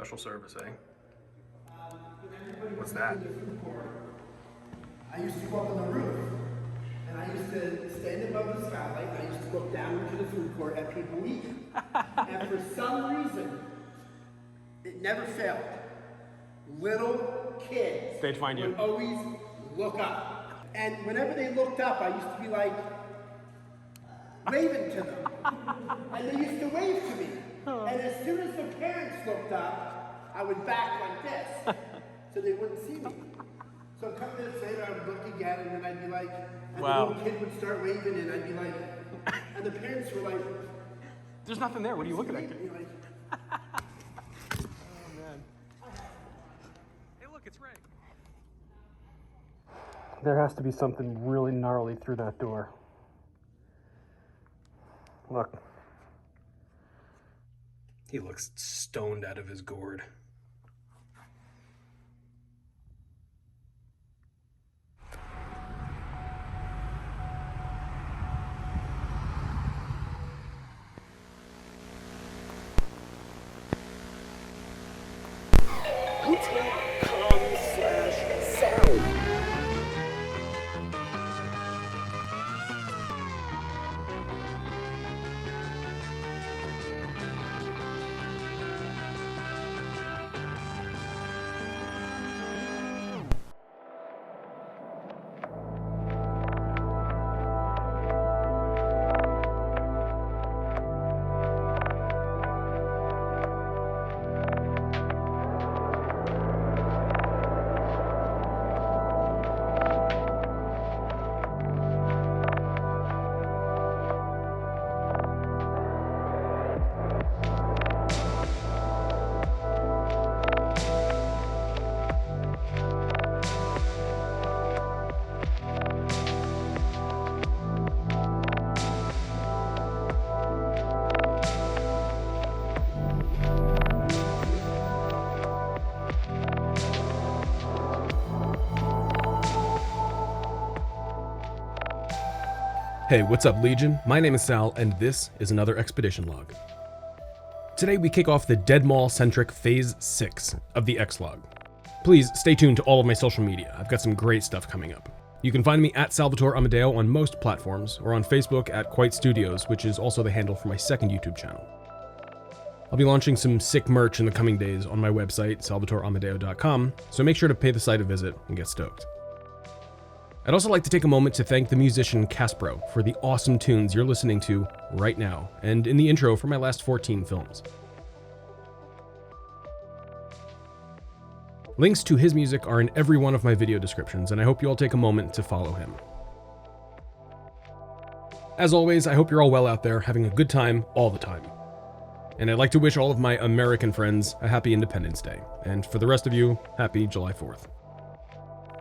Special service, eh? What's that? I used to go up on the roof, and I used to stand above the skylight, and I used to look down into the food court at people eating. And for some reason, it never failed. Little kids They'd find you. would always look up. And whenever they looked up, I used to be like, waving to them. And they used to wave to me. And as soon as the parents looked up, I would back like this, so they wouldn't see me. So a couple minutes later, I would look again, and then I'd be like, and Wow. the little kid would start waving, and I'd be like, and the parents were like, There's nothing there. What are you looking at? You're like, Oh, man. Hey, look, it's Ray. There has to be something really gnarly through that door. Look. He looks stoned out of his gourd. Hey, what's up, Legion? My name is Sal, and this is another Expedition Log. Today we kick off the Dead Mall-centric Phase 6 of the ExLog. Please stay tuned to all of my social media. I've got some great stuff coming up. You can find me at Salvatore Amadeo on most platforms, or on Facebook at Quite Studios, which is also the handle for my second YouTube channel. I'll be launching some sick merch in the coming days on my website, salvatoreamadeo.com, so make sure to pay the site a visit and get stoked. I'd also like to take a moment to thank the musician Caspro for the awesome tunes you're listening to right now, and in the intro for my last 14 films. Links to his music are in every one of my video descriptions, and I hope you all take a moment to follow him. As always, I hope you're all well out there, having a good time all the time. And I'd like to wish all of my American friends a happy Independence Day, and for the rest of you, happy July 4th.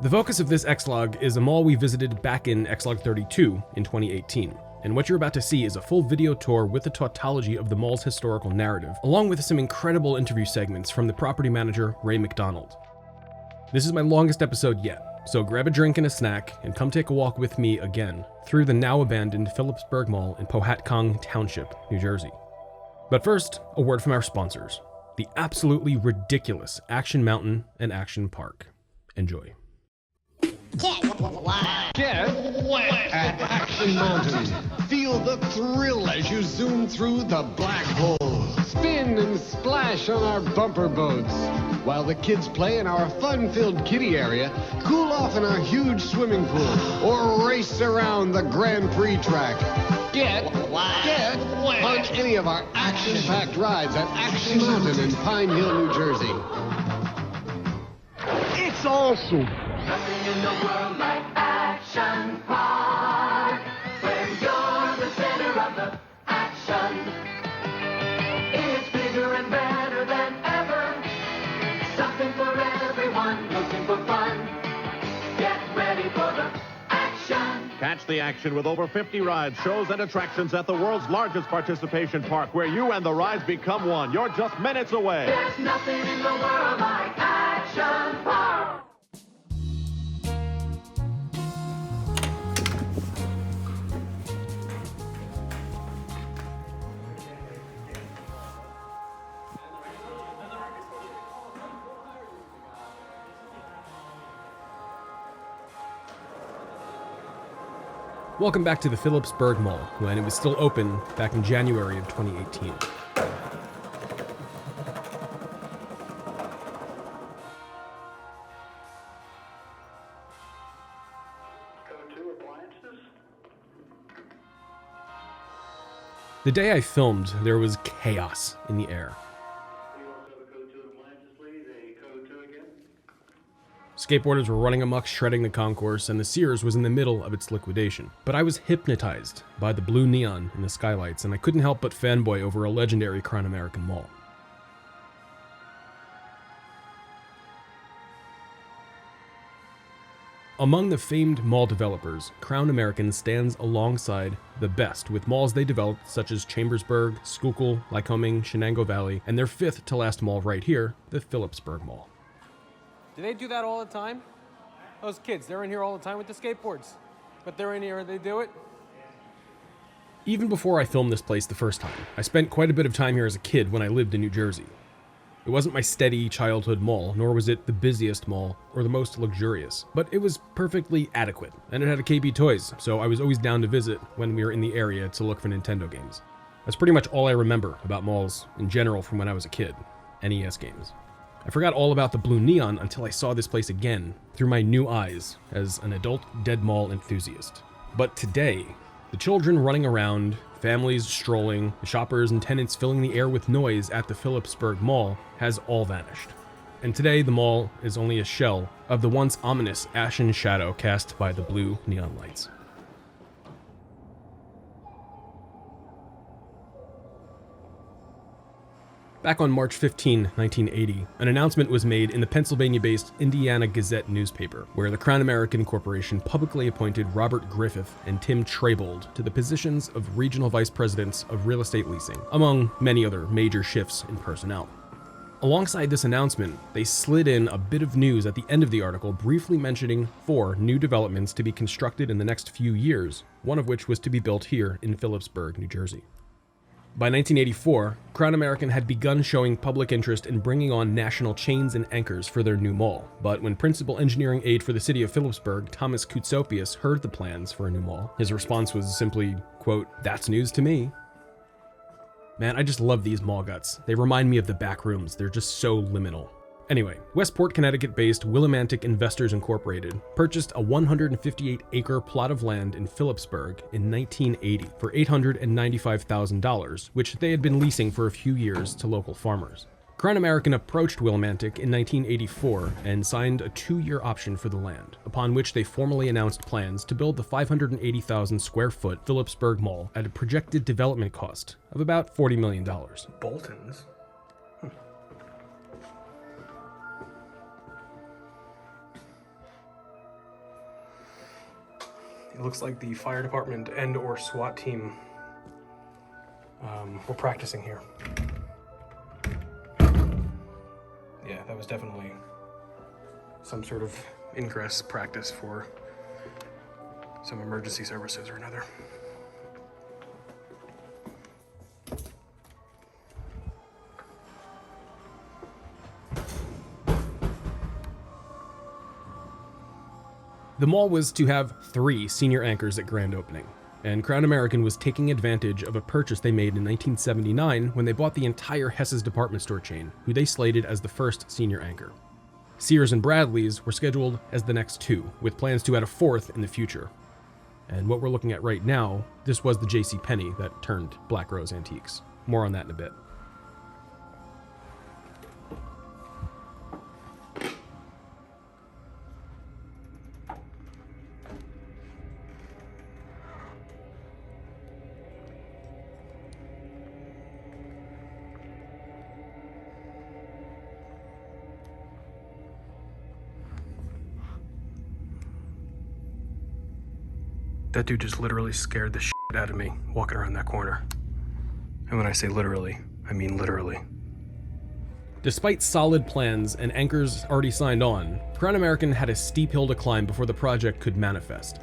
The focus of this ExLog is a mall we visited back in ExLog 32 in 2018, and what you're about to see is a full video tour with the tautology of the mall's historical narrative, along with some incredible interview segments from the property manager, Ray McDonald. This is my longest episode yet, so grab a drink and a snack and come take a walk with me again through the now abandoned Phillipsburg Mall in Powhatan Township, New Jersey. But first, a word from our sponsors, the absolutely ridiculous Action Mountain and Action Park. Enjoy. Get wet at Action Mountain. Feel the thrill as you zoom through the black hole. Spin and splash on our bumper boats. While the kids play in our fun-filled kiddie area, cool off in our huge swimming pool, or race around the Grand Prix track. Get on any of our action-packed rides at Action Mountain in Pine Hill, New Jersey. It's awesome. Nothing in the world like Action Park, where you're the center of the action. It's bigger and better than ever. Something for everyone looking for fun. Get ready for the action. Catch the action with over 50 rides, shows, and attractions at the world's largest participation park, where you and the rides become one. You're just minutes away. There's nothing in the world like Action Park. Welcome back to the Phillipsburg Mall, when it was still open back in January of 2018. The day I filmed, there was chaos in the air. Skateboarders were running amok, shredding the concourse, and the Sears was in the middle of its liquidation. But I was hypnotized by the blue neon in the skylights, and I couldn't help but fanboy over a legendary Crown American mall. Among the famed mall developers, Crown American stands alongside the best, with malls they developed such as Chambersburg, Schuylkill, Lycoming, Shenango Valley, and their fifth to last mall right here, the Phillipsburg Mall. Do they do that all the time? Those kids, they're in here all the time with the skateboards. But they're in here and they do it? Even before I filmed this place the first time, I spent quite a bit of time here as a kid when I lived in New Jersey. It wasn't my steady childhood mall, nor was it the busiest mall or the most luxurious, but it was perfectly adequate, and it had a KB Toys, so I was always down to visit when we were in the area to look for Nintendo games. That's pretty much all I remember about malls in general from when I was a kid, NES games. I forgot all about the blue neon until I saw this place again through my new eyes as an adult dead mall enthusiast. But today, the children running around, families strolling, the shoppers and tenants filling the air with noise at the Phillipsburg Mall has all vanished. And today the mall is only a shell of the once ominous ashen shadow cast by the blue neon lights. Back on March 15, 1980, an announcement was made in the Pennsylvania-based Indiana Gazette newspaper, where the Crown American Corporation publicly appointed Robert Griffith and Tim Traybold to the positions of regional vice presidents of real estate leasing, among many other major shifts in personnel. Alongside this announcement, they slid in a bit of news at the end of the article, briefly mentioning 4 new developments to be constructed in the next few years, one of which was to be built here in Phillipsburg, New Jersey. By 1984, Crown American had begun showing public interest in bringing on national chains and anchors for their new mall, but when principal engineering aide for the city of Phillipsburg, Thomas Koutsopius, heard the plans for a new mall, his response was simply, quote, "That's news to me." Man, I just love these mall guts. They remind me of the back rooms. They're just so liminal. Anyway, Westport, Connecticut-based Willimantic Investors Incorporated purchased a 158-acre plot of land in Phillipsburg in 1980 for $895,000, which they had been leasing for a few years to local farmers. Crown American approached Willimantic in 1984 and signed a 2-year option for the land, upon which they formally announced plans to build the 580,000-square-foot Phillipsburg Mall at a projected development cost of about $40 million. Boltons? It looks like the fire department and or SWAT team were practicing here. Yeah, that was definitely some sort of ingress practice for some emergency services or another. The mall was to have 3 senior anchors at grand opening, and Crown American was taking advantage of a purchase they made in 1979 when they bought the entire Hess's department store chain, who they slated as the first senior anchor. Sears and Bradley's were scheduled as the next 2, with plans to add a 4th in the future. And what we're looking at right now, this was the JCPenney that turned Black Rose Antiques. More on that in a bit. That dude just literally scared the shit out of me walking around that corner. And when I say literally, I mean literally. Despite solid plans and anchors already signed on, Crown American had a steep hill to climb before the project could manifest.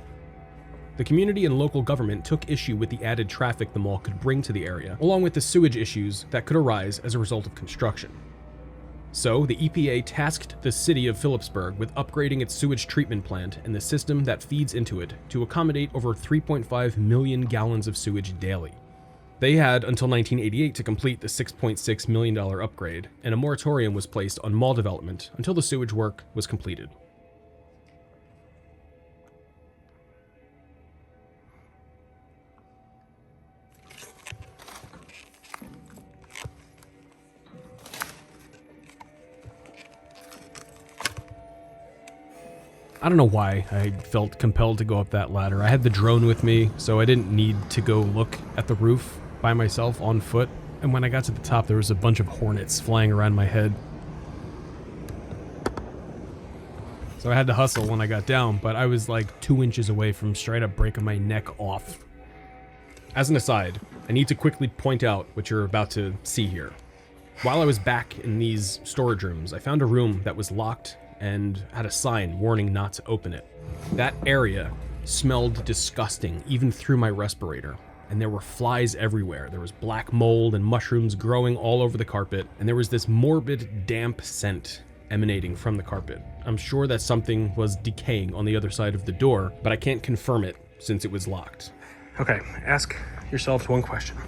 The community and local government took issue with the added traffic the mall could bring to the area, along with the sewage issues that could arise as a result of construction. So the EPA tasked the city of Phillipsburg with upgrading its sewage treatment plant and the system that feeds into it to accommodate over 3.5 million gallons of sewage daily. They had until 1988 to complete the $6.6 million upgrade, and a moratorium was placed on mall development until the sewage work was completed. I don't know why I felt compelled to go up that ladder. I had the drone with me, so I didn't need to go look at the roof by myself on foot. And when I got to the top, there was a bunch of hornets flying around my head. So I had to hustle when I got down, but I was like 2 inches away from straight up breaking my neck off. As an aside, I need to quickly point out what you're about to see here. While I was back in these storage rooms, I found a room that was locked and had a sign warning not to open it. That area smelled disgusting, even through my respirator, and there were flies everywhere. There was black mold and mushrooms growing all over the carpet, and there was this morbid, damp scent emanating from the carpet. I'm sure that something was decaying on the other side of the door, but I can't confirm it since it was locked. Okay, ask yourselves one question.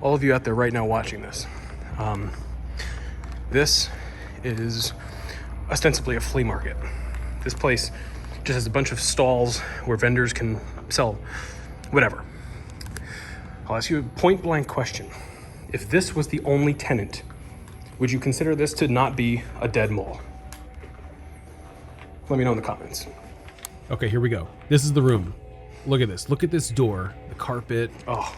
All of you out there right now watching this. This is ostensibly a flea market. This place just has a bunch of stalls where vendors can sell whatever. I'll ask you a point blank question. If this was the only tenant, would you consider this to not be a dead mall? Let me know in the comments. Okay, here we go. This is the room. Look at this. Look at this door, the carpet. Oh,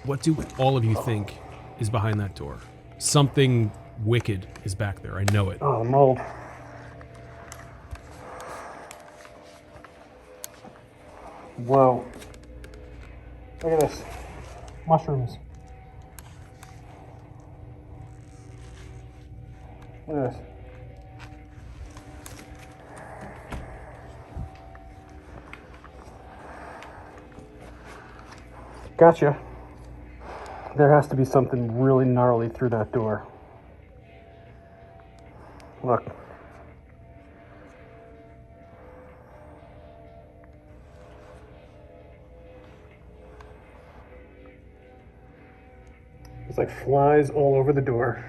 What do all of you think is behind that door? Something wicked is back there. I know it. oh, mold. Whoa. Look at this. Mushrooms. Look at this. Gotcha. There has to be something really gnarly through that door. Look. It's like flies all over the door.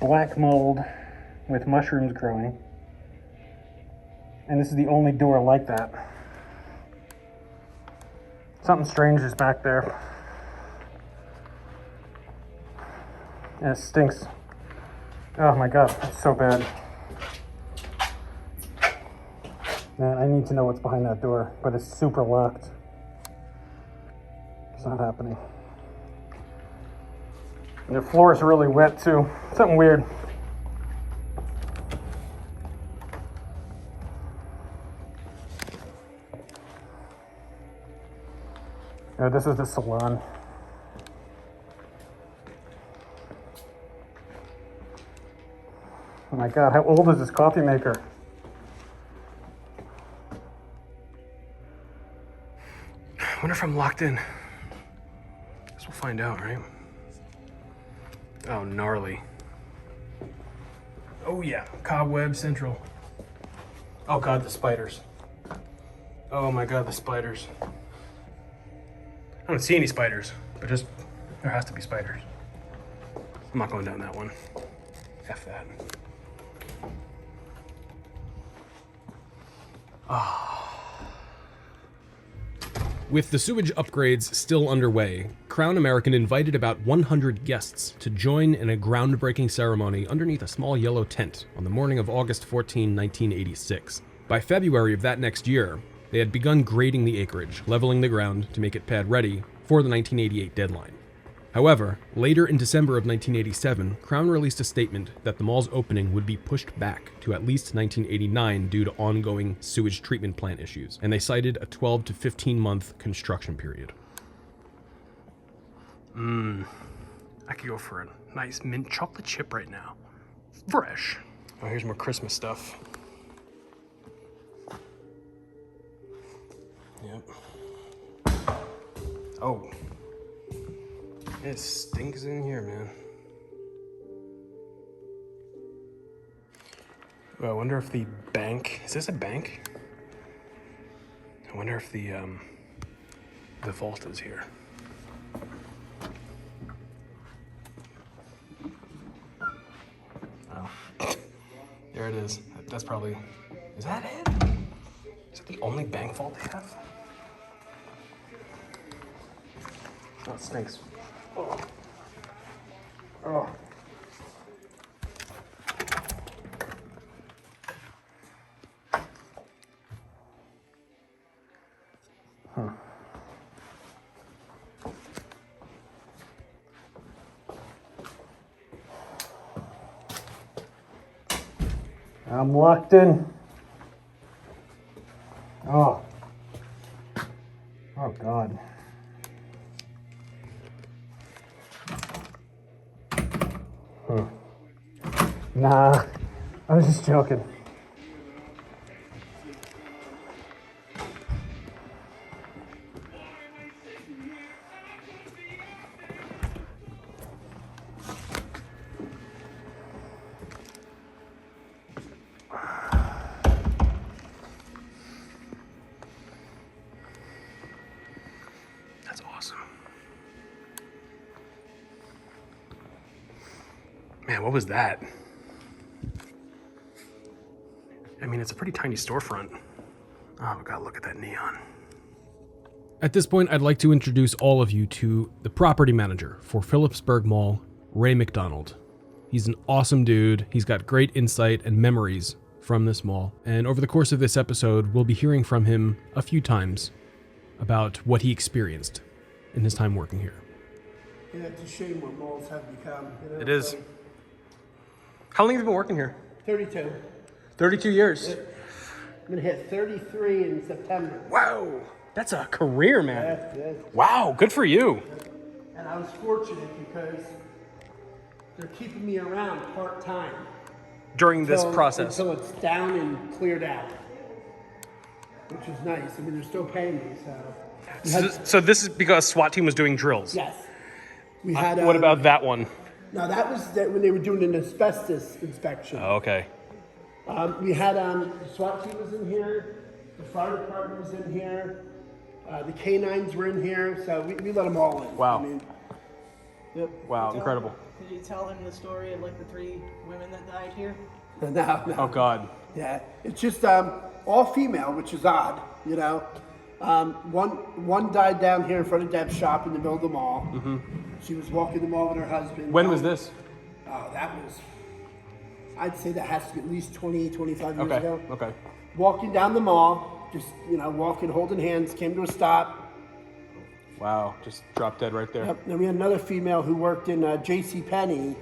Black mold with mushrooms growing. And this is the only door like that. Something strange is back there. And it stinks. Oh my god, it's so bad. Man, I need to know what's behind that door, but it's super locked. It's not happening. And the floor is really wet too. Something weird. Yeah, this is the salon. Oh my god, how old is this coffee maker? I wonder if I'm locked in. Guess we'll find out, right? Oh, gnarly. Oh yeah, cobweb central. Oh god, the spiders. Oh my god, the spiders. I don't see any spiders, but just, there has to be spiders. I'm not going down that one. F that. With the sewage upgrades still underway, Crown American invited about 100 guests to join in a groundbreaking ceremony underneath a small yellow tent on the morning of August 14, 1986. By February of that next year, they had begun grading the acreage, leveling the ground to make it pad ready for the 1988 deadline. However, later in December of 1987, Crown released a statement that the mall's opening would be pushed back to at least 1989 due to ongoing sewage treatment plant issues, and they cited a 12 to 15 month construction period. I could go for a nice mint chocolate chip right now. Fresh. Oh, here's more Christmas stuff. Yep. Oh. It stinks in here, man. Well, I wonder if the bank... Is this a bank? I wonder if the vault is here. Oh. There it is. That's probably... Is that it? Is it the only bank vault they have? Oh, it stinks. Oh. Oh. Huh. I'm locked in. Oh. Oh, God. Huh. Nah, I was just joking. That's awesome. Man, what was that? I mean, it's a pretty tiny storefront. Oh, God, look at that neon. At this point, I'd like to introduce all of you to the property manager for Phillipsburg Mall, Ray McDonald. He's an awesome dude. He's got great insight and memories from this mall. And over the course of this episode, we'll be hearing from him a few times about what he experienced in his time working here. Yeah, it's a shame what malls have become. You know? It is. How long have you been working here? 32. 32 years. I'm gonna hit 33 in September. Wow. That's a career, man. Yeah. Wow, good for you. And I was fortunate because they're keeping me around part-time. During this process. Until it's down and cleared out. Which is nice. I mean, they're still paying me, so. So this is because SWAT team was doing drills? Yes. We had. What about that one? No, that was when they were doing an asbestos inspection. Oh, okay. We had the SWAT team was in here, the fire department was in here, the canines were in here, so we let them all in. Wow. I mean, yep. Wow, incredible. Did you tell him the story of like the 3 women that died here? No. Oh, God. Yeah, it's just all female, which is odd, you know. One died down here in front of Deb's shop in the middle of the mall. Mm-hmm. She was walking the mall with her husband. When was this? Oh, that was, I'd say that has to be at least 20, 25 years ago. Okay. Walking down the mall, just, walking, holding hands, came to a stop. Wow, just dropped dead right there. Yep. Then we had another female who worked in J.C. Penney.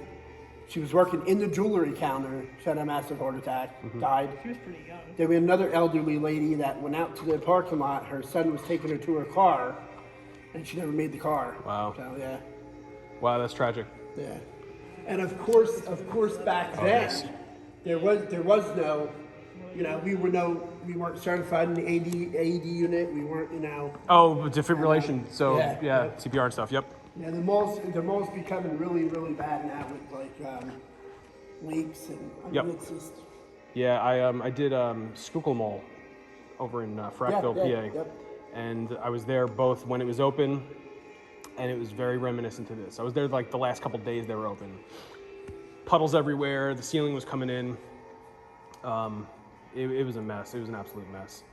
She was working in the jewelry counter. She had a massive heart attack, died. She was pretty young. Then we had another elderly lady that went out to the parking lot. Her son was taking her to her car, and she never made the car. Wow. So, yeah. Wow, that's tragic. Yeah. And of course, back then, there was no, we weren't certified in the AED unit. We weren't, Oh, defibrillation. So Yeah. CPR and stuff. Yep. Yeah, the mall's becoming really, really bad now with like leaks and I mean, it's just. Yeah, I did Schuylkill Mall over in Frackville, PA, Yep. and I was there both when it was open, and it was very reminiscent to this. I was there like the last couple days they were open. Puddles everywhere. The ceiling was coming in. It was a mess. It was an absolute mess.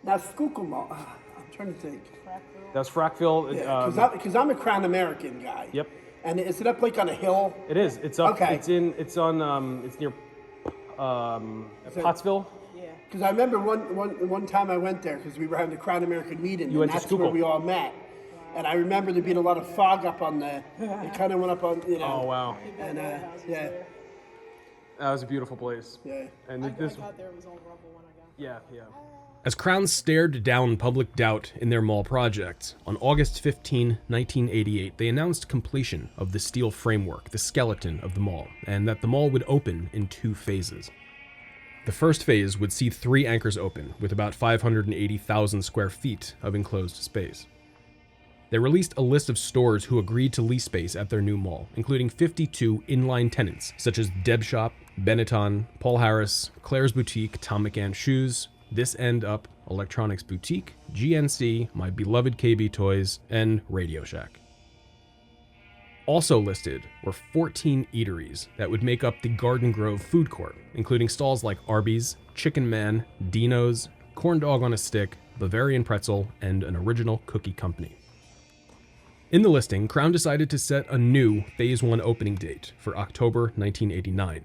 Now Schuylkill Mall. I'm trying to think. That was Frackville. Yeah, because I'm a Crown American guy. Yep. And is it up like on a hill? It is. It's up. Okay. It's near Pottsville. Yeah. Because I remember one time I went there because we were having the Crown American meeting. You went to that's Schuylkill. where we all met. And I remember there being a lot of fog up on the. It kind of went up on, Oh wow. And yeah, That was a beautiful place. yeah. And I this. got there, it was all rubble when I got Yeah, yeah. As Crown stared down public doubt in their mall project, on August 15, 1988, they announced completion of the steel framework, the skeleton of the mall, and that the mall would open in 2 phases. The first phase would see 3 anchors open, with about 580,000 square feet of enclosed space. They released a list of stores who agreed to lease space at their new mall, including 52 inline tenants, such as Deb Shop, Benetton, Paul Harris, Claire's Boutique, Tom McAn Shoes, This End Up, Electronics Boutique, GNC, My Beloved KB Toys, and Radio Shack. Also listed were 14 eateries that would make up the Garden Grove food court, including stalls like Arby's, Chicken Man, Dino's, Corn Dog on a Stick, Bavarian Pretzel, and an original cookie company. In the listing, Crown decided to set a new Phase 1 opening date for October 1989.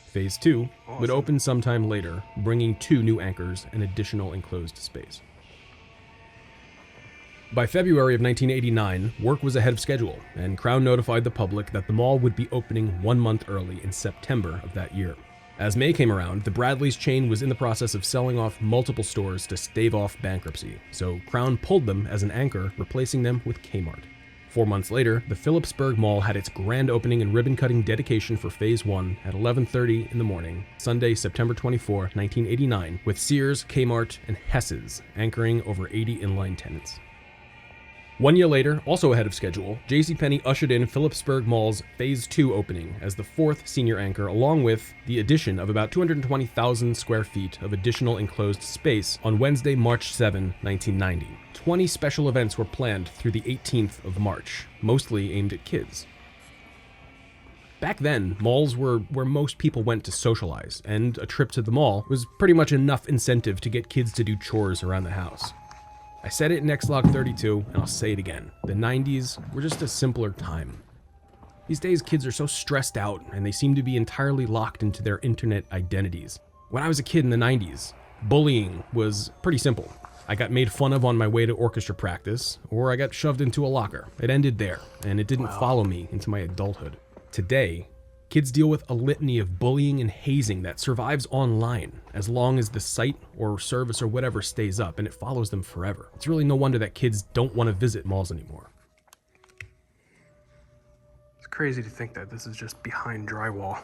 Phase 2 would open sometime later, bringing 2 new anchors and additional enclosed space. By February of 1989, work was ahead of schedule, and Crown notified the public that the mall would be opening 1 month early in September of that year. As May came around, the Bradley's chain was in the process of selling off multiple stores to stave off bankruptcy, so Crown pulled them as an anchor, replacing them with Kmart. 4 months later, the Phillipsburg Mall had its grand opening and ribbon-cutting dedication for Phase 1 at 11:30 in the morning, Sunday, September 24, 1989, with Sears, Kmart, and Hess's anchoring over 80 inline tenants. 1 year later, also ahead of schedule, JCPenney ushered in Phillipsburg Mall's Phase 2 opening as the 4th senior anchor, along with the addition of about 220,000 square feet of additional enclosed space on Wednesday, March 7, 1990. 20 special events were planned through the 18th of March, mostly aimed at kids. Back then, malls were where most people went to socialize, and a trip to the mall was pretty much enough incentive to get kids to do chores around the house. I said it in ExLog 32, and I'll say it again. The 90s were just a simpler time. These days, kids are so stressed out, and they seem to be entirely locked into their internet identities. When I was a kid in the 90s, bullying was pretty simple. I got made fun of on my way to orchestra practice, or I got shoved into a locker. It ended there, and it didn't follow me into my adulthood. Today, kids deal with a litany of bullying and hazing that survives online as long as the site or service or whatever stays up, and it follows them forever. It's really no wonder that kids don't want to visit malls anymore. It's crazy to think that this is just behind drywall.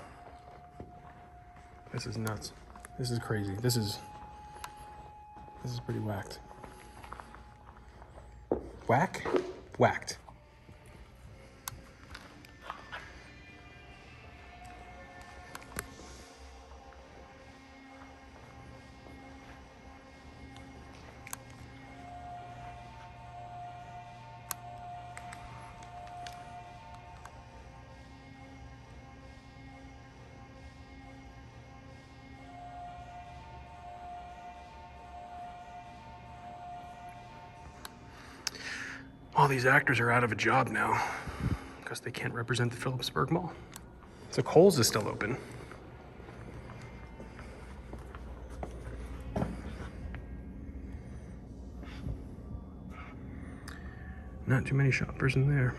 This is nuts. This is crazy. This is pretty whacked. Whack? Whacked. All these actors are out of a job now because they can't represent the Phillipsburg Mall. So Kohl's is still open. Not too many shoppers in there.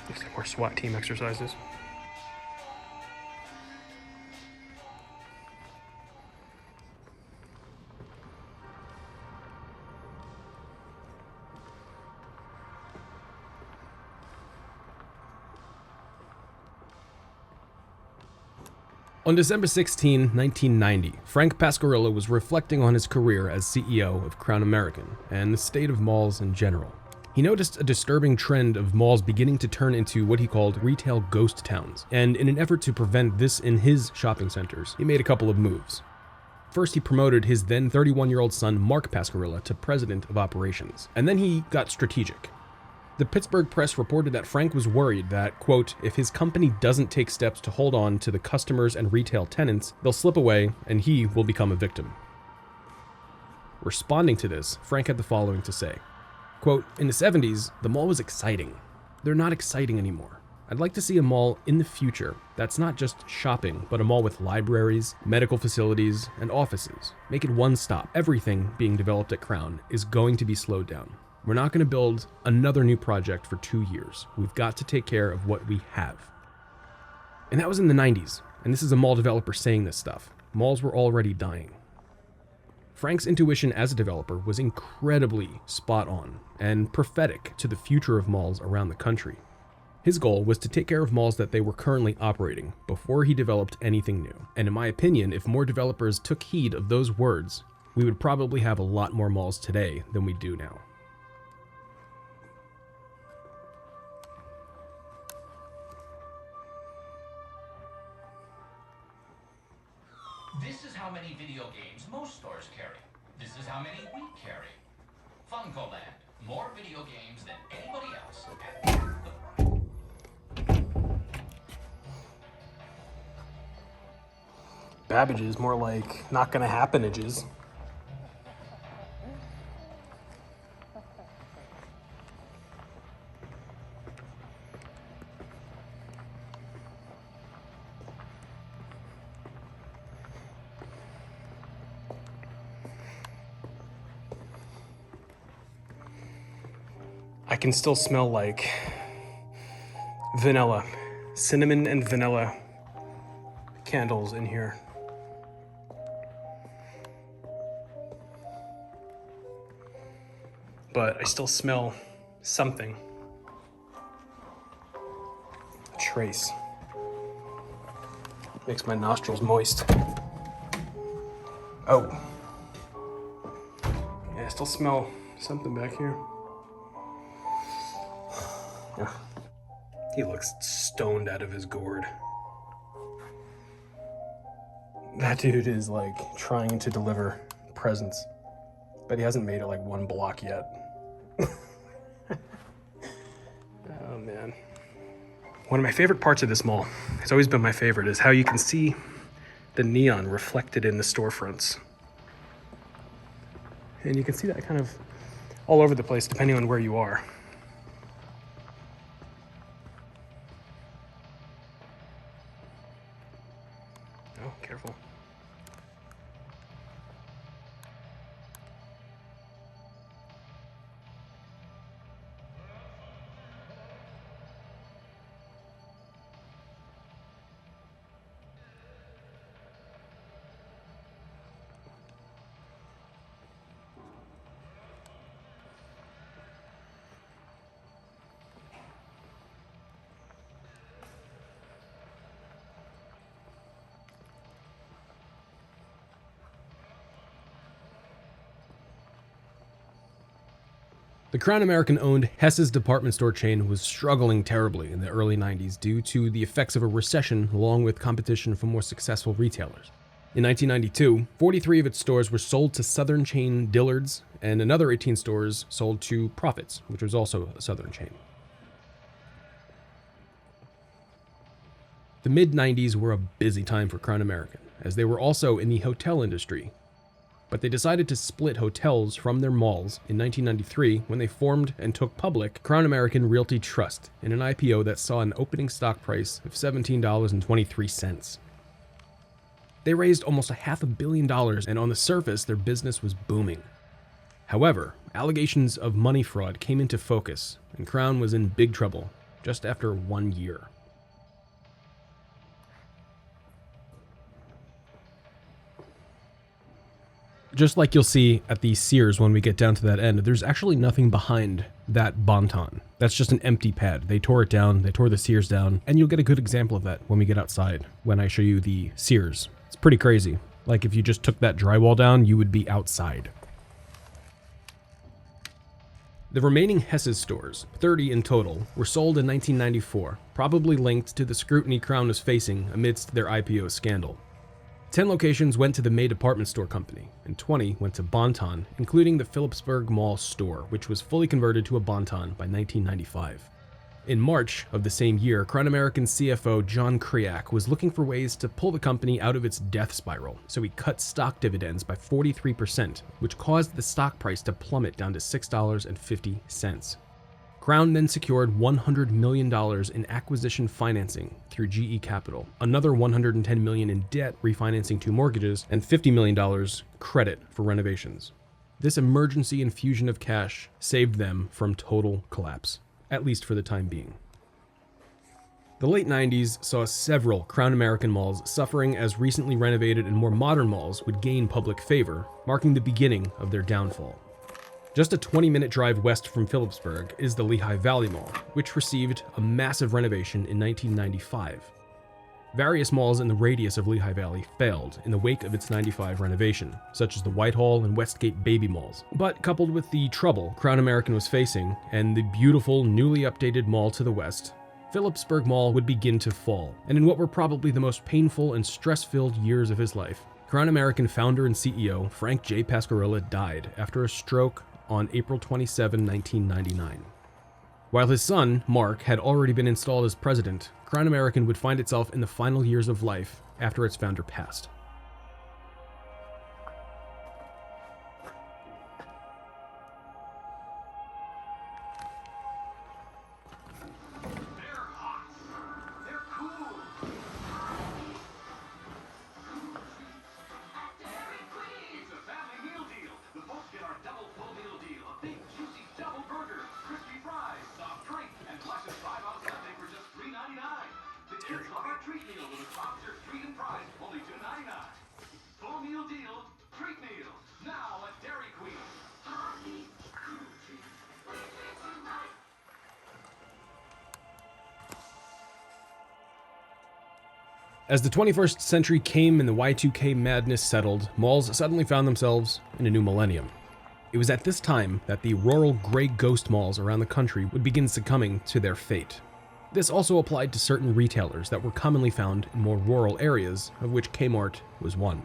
Looks like more SWAT team exercises. On December 16, 1990, Frank Pasquarilla was reflecting on his career as CEO of Crown American and the state of malls in general. He noticed a disturbing trend of malls beginning to turn into what he called retail ghost towns, and in an effort to prevent this in his shopping centers, he made a couple of moves. First, he promoted his then 31-year-old son, Mark Pasquarilla, to president of operations, and then he got strategic. The Pittsburgh Press reported that Frank was worried that, quote, if his company doesn't take steps to hold on to the customers and retail tenants, they'll slip away and he will become a victim. Responding to this, Frank had the following to say. Quote, in the 70s, the mall was exciting. They're not exciting anymore. I'd like to see a mall in the future that's not just shopping, but a mall with libraries, medical facilities, and offices. Make it one stop. Everything being developed at Crown is going to be slowed down. We're not going to build another new project for 2 years. We've got to take care of what we have. And that was in the 90s, and this is a mall developer saying this stuff. Malls were already dying. Frank's intuition as a developer was incredibly spot on and prophetic to the future of malls around the country. His goal was to take care of malls that they were currently operating before he developed anything new. And in my opinion, if more developers took heed of those words, we would probably have a lot more malls today than we do now. This is how many video games most stores carry. This is how many we carry. Funcoland, more video games than anybody else. Babbage's more like not gonna happen-ages. I can still smell like vanilla, cinnamon and vanilla candles in here. But I still smell something. Trace. Makes my nostrils moist. Oh. Yeah, I still smell something back here. Yeah. He looks stoned out of his gourd. That dude is like trying to deliver presents, but he hasn't made it like 1 block yet. Oh man. One of my favorite parts of this mall, it's always been my favorite, is how you can see the neon reflected in the storefronts. And you can see that kind of all over the place depending on where you are. Oh, careful. The Crown American-owned Hess's department store chain was struggling terribly in the early 90s due to the effects of a recession along with competition from more successful retailers. In 1992, 43 of its stores were sold to Southern chain Dillard's, and another 18 stores sold to Profits, which was also a Southern chain. The mid-90s were a busy time for Crown American, as they were also in the hotel industry. But they decided to split hotels from their malls in 1993 when they formed and took public Crown American Realty Trust in an IPO that saw an opening stock price of $17.23. They raised almost $500 million, and on the surface, their business was booming. However, allegations of money fraud came into focus, and Crown was in big trouble just after 1 year. Just like you'll see at the Sears when we get down to that end, there's actually nothing behind that Bonton. That's just an empty pad. They tore it down, they tore the Sears down, and you'll get a good example of that when we get outside, when I show you the Sears. It's pretty crazy. Like if you just took that drywall down, you would be outside. The remaining Hess's stores, 30 in total, were sold in 1994, probably linked to the scrutiny Crown was facing amidst their IPO scandal. 10 locations went to the May Department Store Company, and 20 went to Bonton, including the Phillipsburg Mall store, which was fully converted to a Bonton by 1995. In March of the same year, Crown American CFO John Kriak was looking for ways to pull the company out of its death spiral, so he cut stock dividends by 43%, which caused the stock price to plummet down to $6.50. Crown then secured $100 million in acquisition financing through GE Capital, another $110 million in debt refinancing 2 mortgages, and $50 million credit for renovations. This emergency infusion of cash saved them from total collapse, at least for the time being. The late 90s saw several Crown American malls suffering as recently renovated and more modern malls would gain public favor, marking the beginning of their downfall. Just a 20-minute drive west from Phillipsburg is the Lehigh Valley Mall, which received a massive renovation in 1995. Various malls in the radius of Lehigh Valley failed in the wake of its 95 renovation, such as the Whitehall and Westgate Baby malls. But coupled with the trouble Crown American was facing and the beautiful, newly updated mall to the west, Phillipsburg Mall would begin to fall, and in what were probably the most painful and stress-filled years of his life, Crown American founder and CEO Frank J. Pasquarella died after a stroke on April 27, 1999. While his son, Mark, had already been installed as president, Crown American would find itself in the final years of life after its founder passed. As the 21st century came and the Y2K madness settled, malls suddenly found themselves in a new millennium. It was at this time that the rural gray ghost malls around the country would begin succumbing to their fate. This also applied to certain retailers that were commonly found in more rural areas, of which Kmart was one.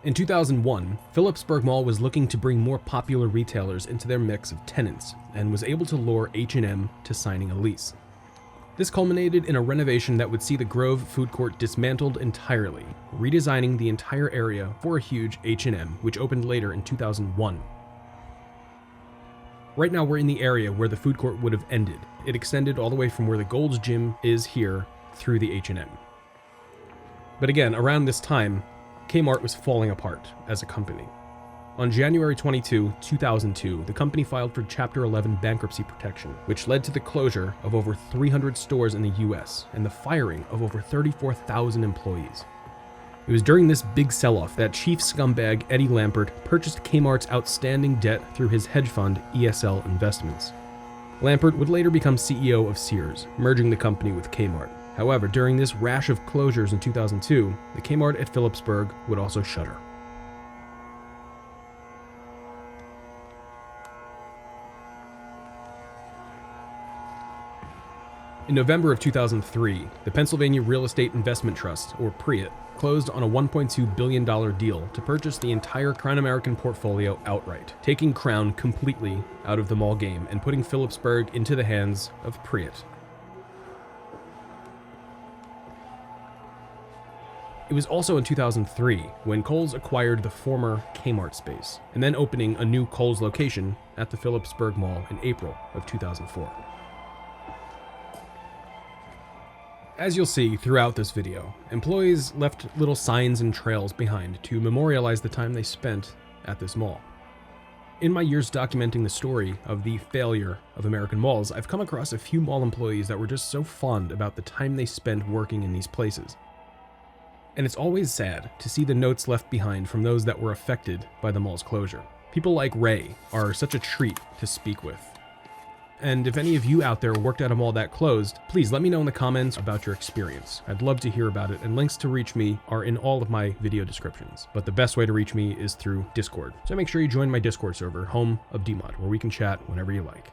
In 2001, Phillipsburg Mall was looking to bring more popular retailers into their mix of tenants and was able to lure H&M to signing a lease. This culminated in a renovation that would see the Grove food court dismantled entirely, redesigning the entire area for a huge H&M, which opened later in 2001. Right now we're in the area where the food court would have ended. It extended all the way from where the Gold's Gym is here through the H&M. But again, around this time, Kmart was falling apart as a company. On January 22, 2002, the company filed for Chapter 11 bankruptcy protection, which led to the closure of over 300 stores in the US and the firing of over 34,000 employees. It was during this big sell-off that chief scumbag Eddie Lampert purchased Kmart's outstanding debt through his hedge fund ESL Investments. Lampert would later become CEO of Sears, merging the company with Kmart. However, during this rash of closures in 2002, the Kmart at Phillipsburg would also shutter. In November of 2003, the Pennsylvania Real Estate Investment Trust, or PREIT, closed on a $1.2 billion deal to purchase the entire Crown American portfolio outright, taking Crown completely out of the mall game and putting Phillipsburg into the hands of PREIT. It was also in 2003 when Kohl's acquired the former Kmart space, and then opening a new Kohl's location at the Phillipsburg Mall in April of 2004. As you'll see throughout this video, employees left little signs and trails behind to memorialize the time they spent at this mall. In my years documenting the story of the failure of American malls, I've come across a few mall employees that were just so fond about the time they spent working in these places. And it's always sad to see the notes left behind from those that were affected by the mall's closure. People like Ray are such a treat to speak with. And if any of you out there worked at a mall that closed, please let me know in the comments about your experience. I'd love to hear about it, and links to reach me are in all of my video descriptions. But the best way to reach me is through Discord. So make sure you join my Discord server, Home of DMod, where we can chat whenever you like.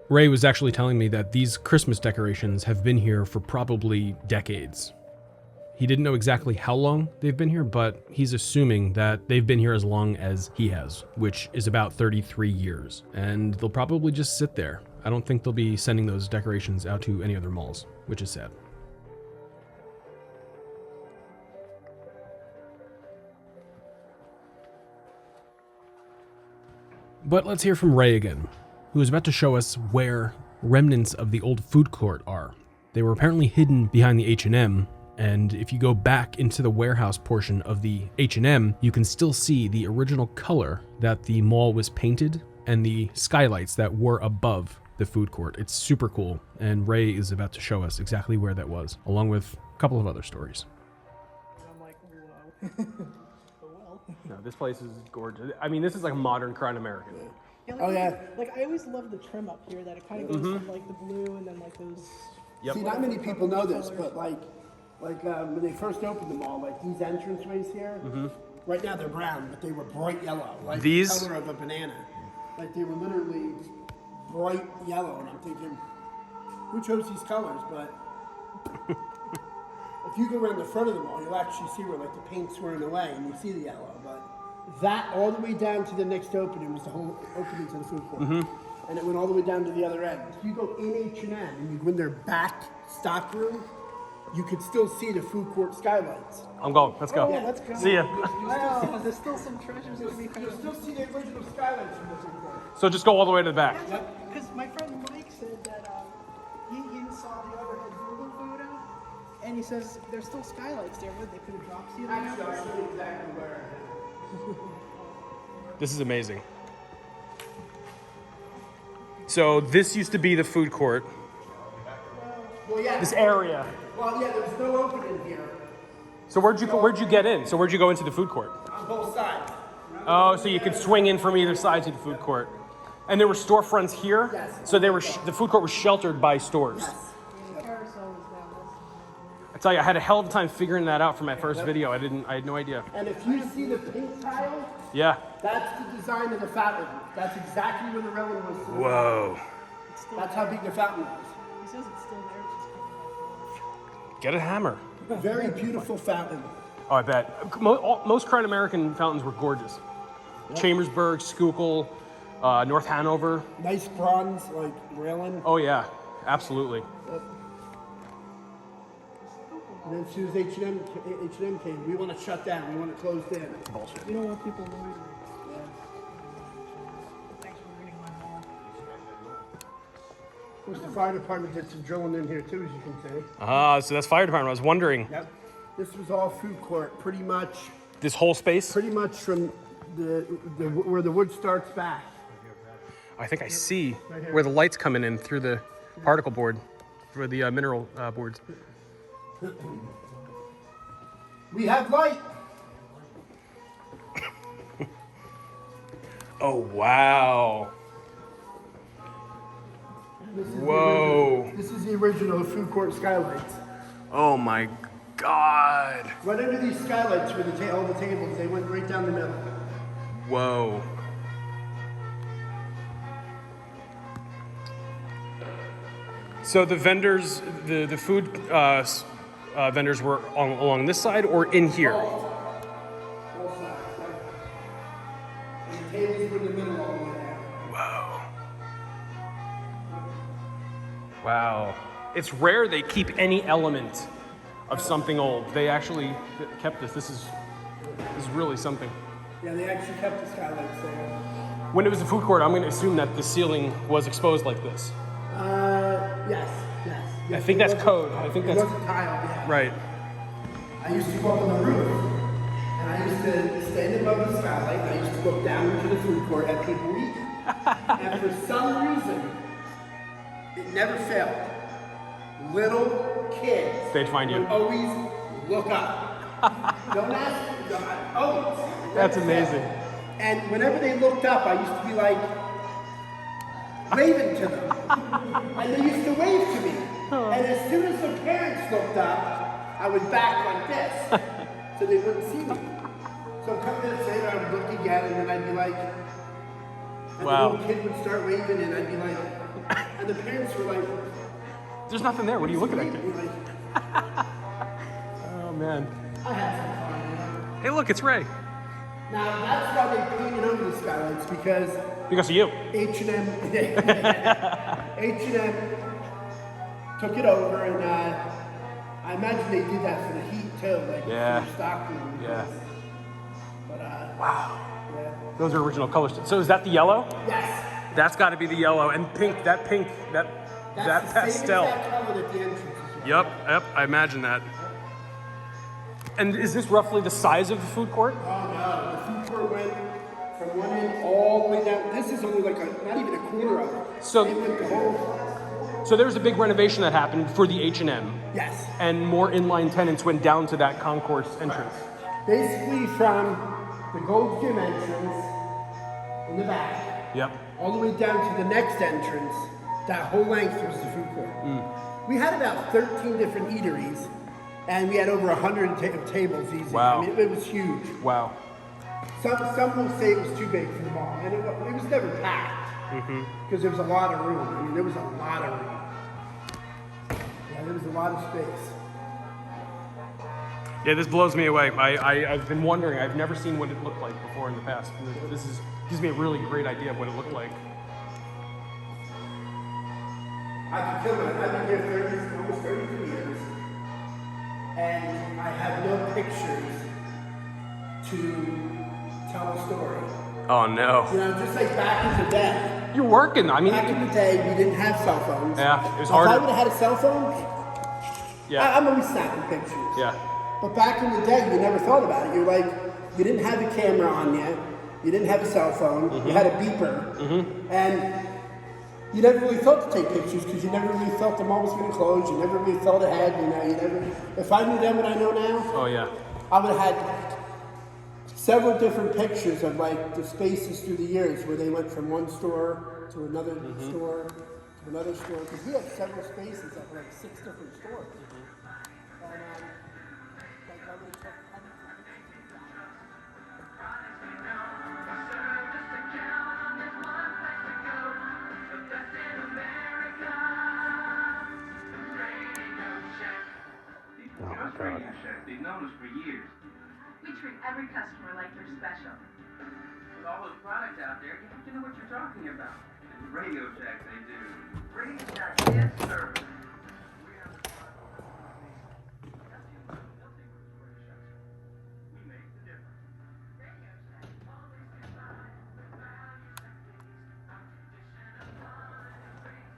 Ray was actually telling me that these Christmas decorations have been here for probably decades. He didn't know exactly how long they've been here, but he's assuming that they've been here as long as he has, which is about 33 years. And they'll probably just sit there. I don't think they'll be sending those decorations out to any other malls, which is sad. But let's hear from Ray again, who is about to show us where remnants of the old food court are. They were apparently hidden behind the H&M, and if you go back into the warehouse portion of the H&M, you can still see the original color that the mall was painted and the skylights that were above the food court. It's super cool, and Ray is about to show us exactly where that was, along with a couple of other stories. I'm like, wow. Oh well. No, this place is gorgeous. I mean, this is like a modern Crown American. Yeah, like, Oh, yeah. Like I always love the trim up here that it kind of goes from like the blue and then like those. See, not many people know this, but like when they first opened the mall, like these entranceways here, right now they're brown, but they were bright yellow, like These? the color of a banana. Like they were literally bright yellow, and I'm thinking, who chose these colors? But if you go around the front of the mall, you'll actually see where like the paint's wearing away, and you see the yellow. But that all the way down to the next opening was the whole opening to the food court. And it went all the way down to the other end. If you go in H&M and you go in their back stock room, you could still see the food court skylights. I'm going. Let's go. Oh, yeah, let's go. See ya. Wow, there's still some treasures to be You'll found. still see the original skylights from the food court. So just go all the way to the back. Because my friend Mike said that he saw the overhead Google photo, and he says there's still skylights there. Would they put a drop ceiling Actually, out? I know exactly where. This is amazing. So this used to be the food court. Well, yeah. This area. Well, yeah, there's no opening here So where'd you get in? So where'd you go into the food court? on both sides. Oh, so you could swing in from either side to the food court. And there were storefronts here? Yes. So they were the food court was sheltered by stores. The carousel was down I tell you, I had a hell of a time figuring that out for my first video. I had no idea. And if you see the pink tile, Yeah. that's the design of the fountain. That's exactly where the railing was. Whoa. That's how big the fountain was. He says it's still there. It's just coming back. Get a hammer. Very beautiful fountain. Oh, I bet. Most Crown American fountains were gorgeous. Chambersburg, Schuylkill, North Hanover. Nice bronze, like, railing. Oh, yeah. Absolutely. And then as soon as H&M came, we want to shut down. We want it closed in. We don't want people loitering. Thanks for reading my more. Of course, the fire department did some drilling in here too, as you can see. So that's fire department. I was wondering. Yep. This was all food court, pretty much This whole space? from the where the wood starts back. I think I see where the light's coming in through the particle board, through the mineral boards. We have light. Oh, wow. Whoa. This is the original food court skylights. Oh, my God. Right under these skylights were all the tables. They went right down the middle. Whoa. So the vendors, the food vendors were along this side or in here? Both sides. And the tables were in the middle all the way down. Whoa. Wow. It's rare they keep any element of something old. They actually kept this. This is really something. Yeah, they actually kept the skylights there. When it was a food court, I'm going to assume that the ceiling was exposed like this. Yes. I think that's code. I think It that's wasn't tiled, yeah. right. I used to go up on the roof, and I used to stand above the skylight. I used to look down into the food court at people eating. And for some reason, it never failed. Little kids They'd find you. would always look up. Don't ask me. Always. That's Never amazing. failed. And whenever they looked up, I used to be like waving to them, and they used to wave to me. And as soon as the parents looked up, I would back like this, so they wouldn't see me. So a couple minutes later, I would look again, and then I'd be like, and Wow. the little kid would start waving, and I'd be like, and the parents were like, There's nothing there. What are you looking at? waving, like, Oh man. I had some fun, you know. Hey, look, it's Ray. Now, that's why they painted over the skylights, because Because of you. H&M took it over, and I imagine they did that for the heat too, like Yeah. for the stock room. Yeah. But Wow. yeah. Those are original colors. So is that the yellow? Yes. That's got to be the yellow. And pink, that That's the pastel. same exact color that the entrance is. Yep, I imagine that. And is this roughly the size of the food court? Oh no, the food court went from one end all the way down. This is only like not even a quarter of it. So- it went the whole. So there was a big renovation that happened for the H&M. Yes. And more inline tenants went down to that concourse entrance. Basically from the Gold's Gym entrance in the back, Yep. all the way down to the next entrance, that whole length was the food court. We had about 13 different eateries, and we had over 100 tables easy. Wow. I mean, it was huge. Wow. Some will say it was too big for the mall, and it was never packed, because there was a lot of room. I mean, there was a lot of room. Yeah, there was a lot of space. Yeah, this blows me away. I've been wondering. I've never seen what it looked like before in the past. This gives me a really great idea of what it looked like. I could kill it. I've been here almost 32 years, and I have no pictures to tell the story. Oh no. You know, just like back in the day. You're working. I mean, Back in the day, we didn't have cell phones. Yeah, it was If I harder. would have had a cell phone, yeah. I'm always snapping pictures. Yeah. But back in the day, you never thought about it. You're like, you didn't have a camera on yet. You didn't have a cell phone. You had a beeper. And you never really thought to take pictures because you never really thought the mall was going to close. You never really thought ahead. You know, you never. If I knew then what I know now, Oh yeah. I would have had several different pictures of like the spaces through the years where they went from one store to another store to another store. Because we had several spaces that were like 6 different stores. And, like I would have took hundreds of pictures of that. They've known us for years. We treat every customer like they're special. With all those products out there, you have to know what you're talking about. And Radio Shack, they do. Radio Shack is service. We have the product. That's the only they'll take us to Radio Shack. We make the difference. Radio Shack always combines the values and needs of tradition and fun and grace.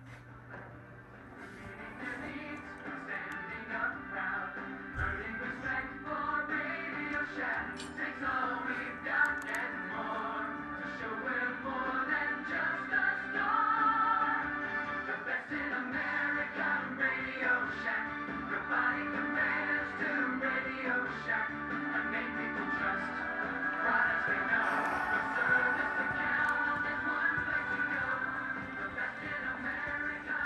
Meeting their needs, standing up proud, earning respect for Radio Shack. Takes all we've got and more to show we're more than just a store. The best in America, Radio Shack. Providing commands to Radio Shack. A name people trust, products they know. The service to count on, there's one place to go. The best in America,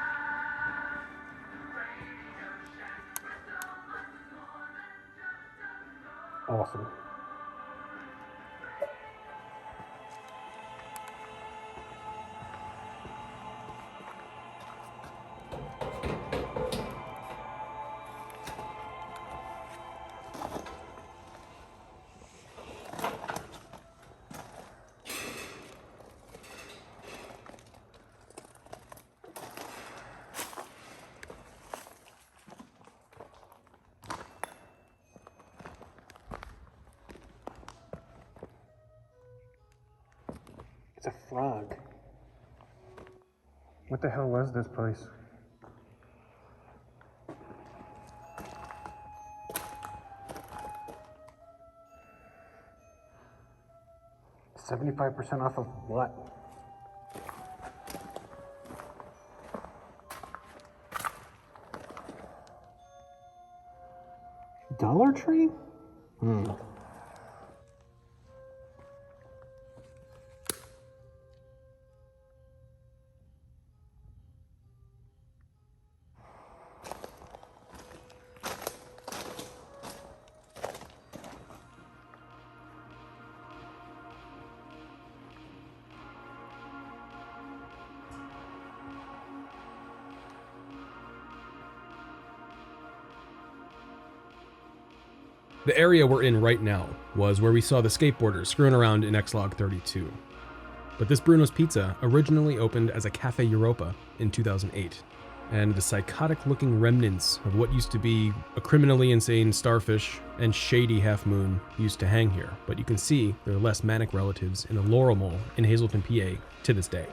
Radio Shack. We're so much more than just a store. Awesome. It's a frog. What the hell was this place? $75% off of what? Dollar Tree? The area we're in right now was where we saw the skateboarders screwing around in ExLog 32. But this Bruno's Pizza originally opened as a Cafe Europa in 2008, and the psychotic-looking remnants of what used to be a criminally insane starfish and shady half-moon used to hang here. But you can see their less manic relatives in the Laurel Mall in Hazleton, PA to this day.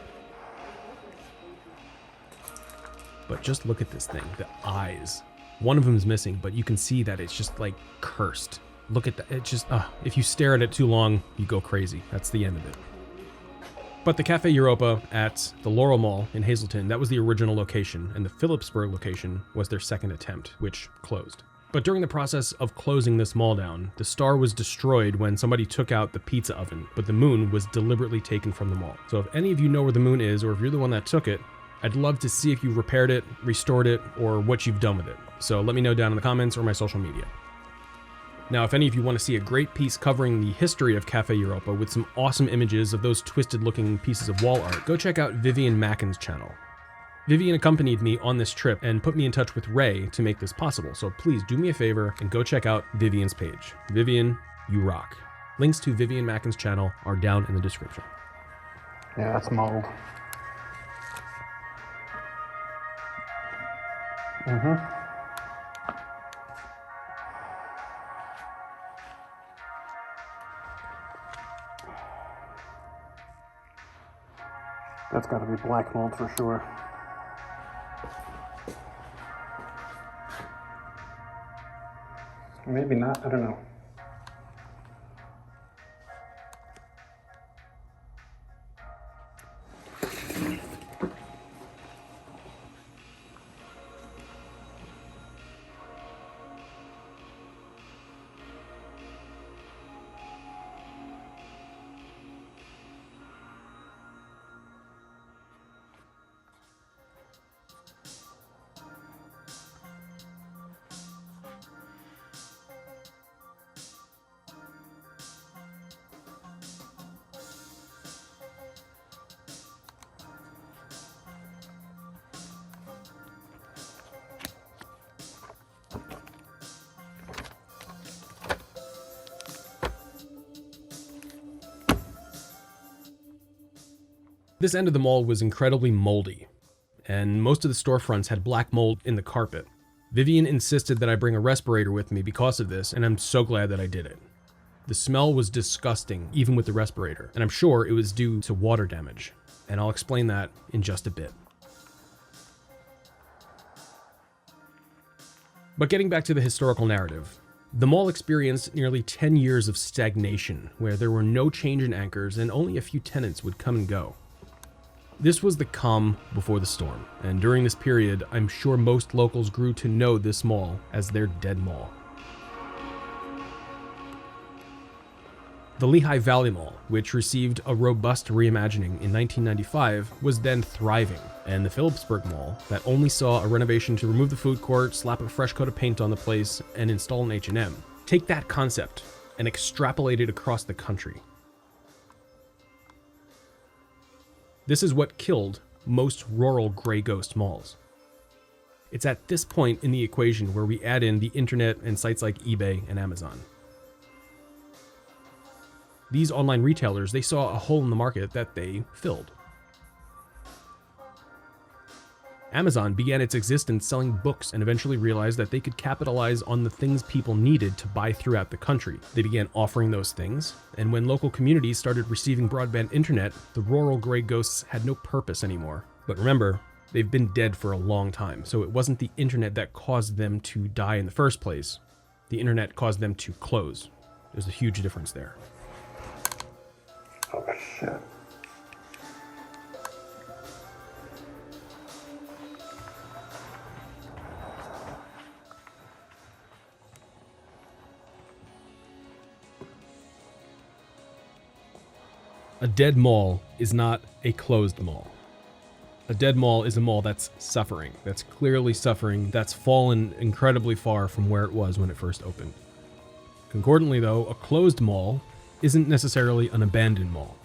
But just look at this thing, the eyes. One of them is missing, but you can see that it's just like cursed. Look at that, it's just, if you stare at it too long, you go crazy. That's the end of it. But the Cafe Europa at the Laurel Mall in Hazleton, that was the original location, and the Phillipsburg location was their second attempt, which closed. But during the process of closing this mall down, the star was destroyed when somebody took out the pizza oven, but the moon was deliberately taken from the mall. So if any of you know where the moon is, or if you're the one that took it, I'd love to see if you repaired it, restored it, or what you've done with it. So let me know down in the comments or my social media. Now, if any of you want to see a great piece covering the history of Cafe Europa with some awesome images of those twisted looking pieces of wall art, go check out Vivian Mackin's channel. Vivian accompanied me on this trip and put me in touch with Ray to make this possible. So please do me a favor and go check out Vivian's page. Vivian, you rock. Links to Vivian Mackin's channel are down in the description. Yeah, that's mold. That's got to be black mold for sure. Maybe not, I don't know. This end of the mall was incredibly moldy, and most of the storefronts had black mold in the carpet. Vivian insisted that I bring a respirator with me because of this, and I'm so glad that I did it. The smell was disgusting, even with the respirator, and I'm sure it was due to water damage, and I'll explain that in just a bit. But getting back to the historical narrative, the mall experienced nearly 10 years of stagnation, where there were no change in anchors and only a few tenants would come and go. This was the calm before the storm, and during this period, I'm sure most locals grew to know this mall as their dead mall. The Lehigh Valley Mall, which received a robust reimagining in 1995, was then thriving, and the Phillipsburg Mall, that only saw a renovation to remove the food court, slap a fresh coat of paint on the place, and install an H&M, take that concept and extrapolate it across the country. This is what killed most rural gray ghost malls. It's at this point in the equation where we add in the internet and sites like eBay and Amazon. These online retailers, they saw a hole in the market that they filled. Amazon began its existence selling books and eventually realized that they could capitalize on the things people needed to buy throughout the country. They began offering those things, and when local communities started receiving broadband internet, the rural gray ghosts had no purpose anymore. But remember, they've been dead for a long time, so it wasn't the internet that caused them to die in the first place. The internet caused them to close. There's a huge difference there. Oh shit. A dead mall is not a closed mall. A dead mall is a mall that's suffering, that's clearly suffering, that's fallen incredibly far from where it was when it first opened. Concordantly though, a closed mall isn't necessarily an abandoned mall.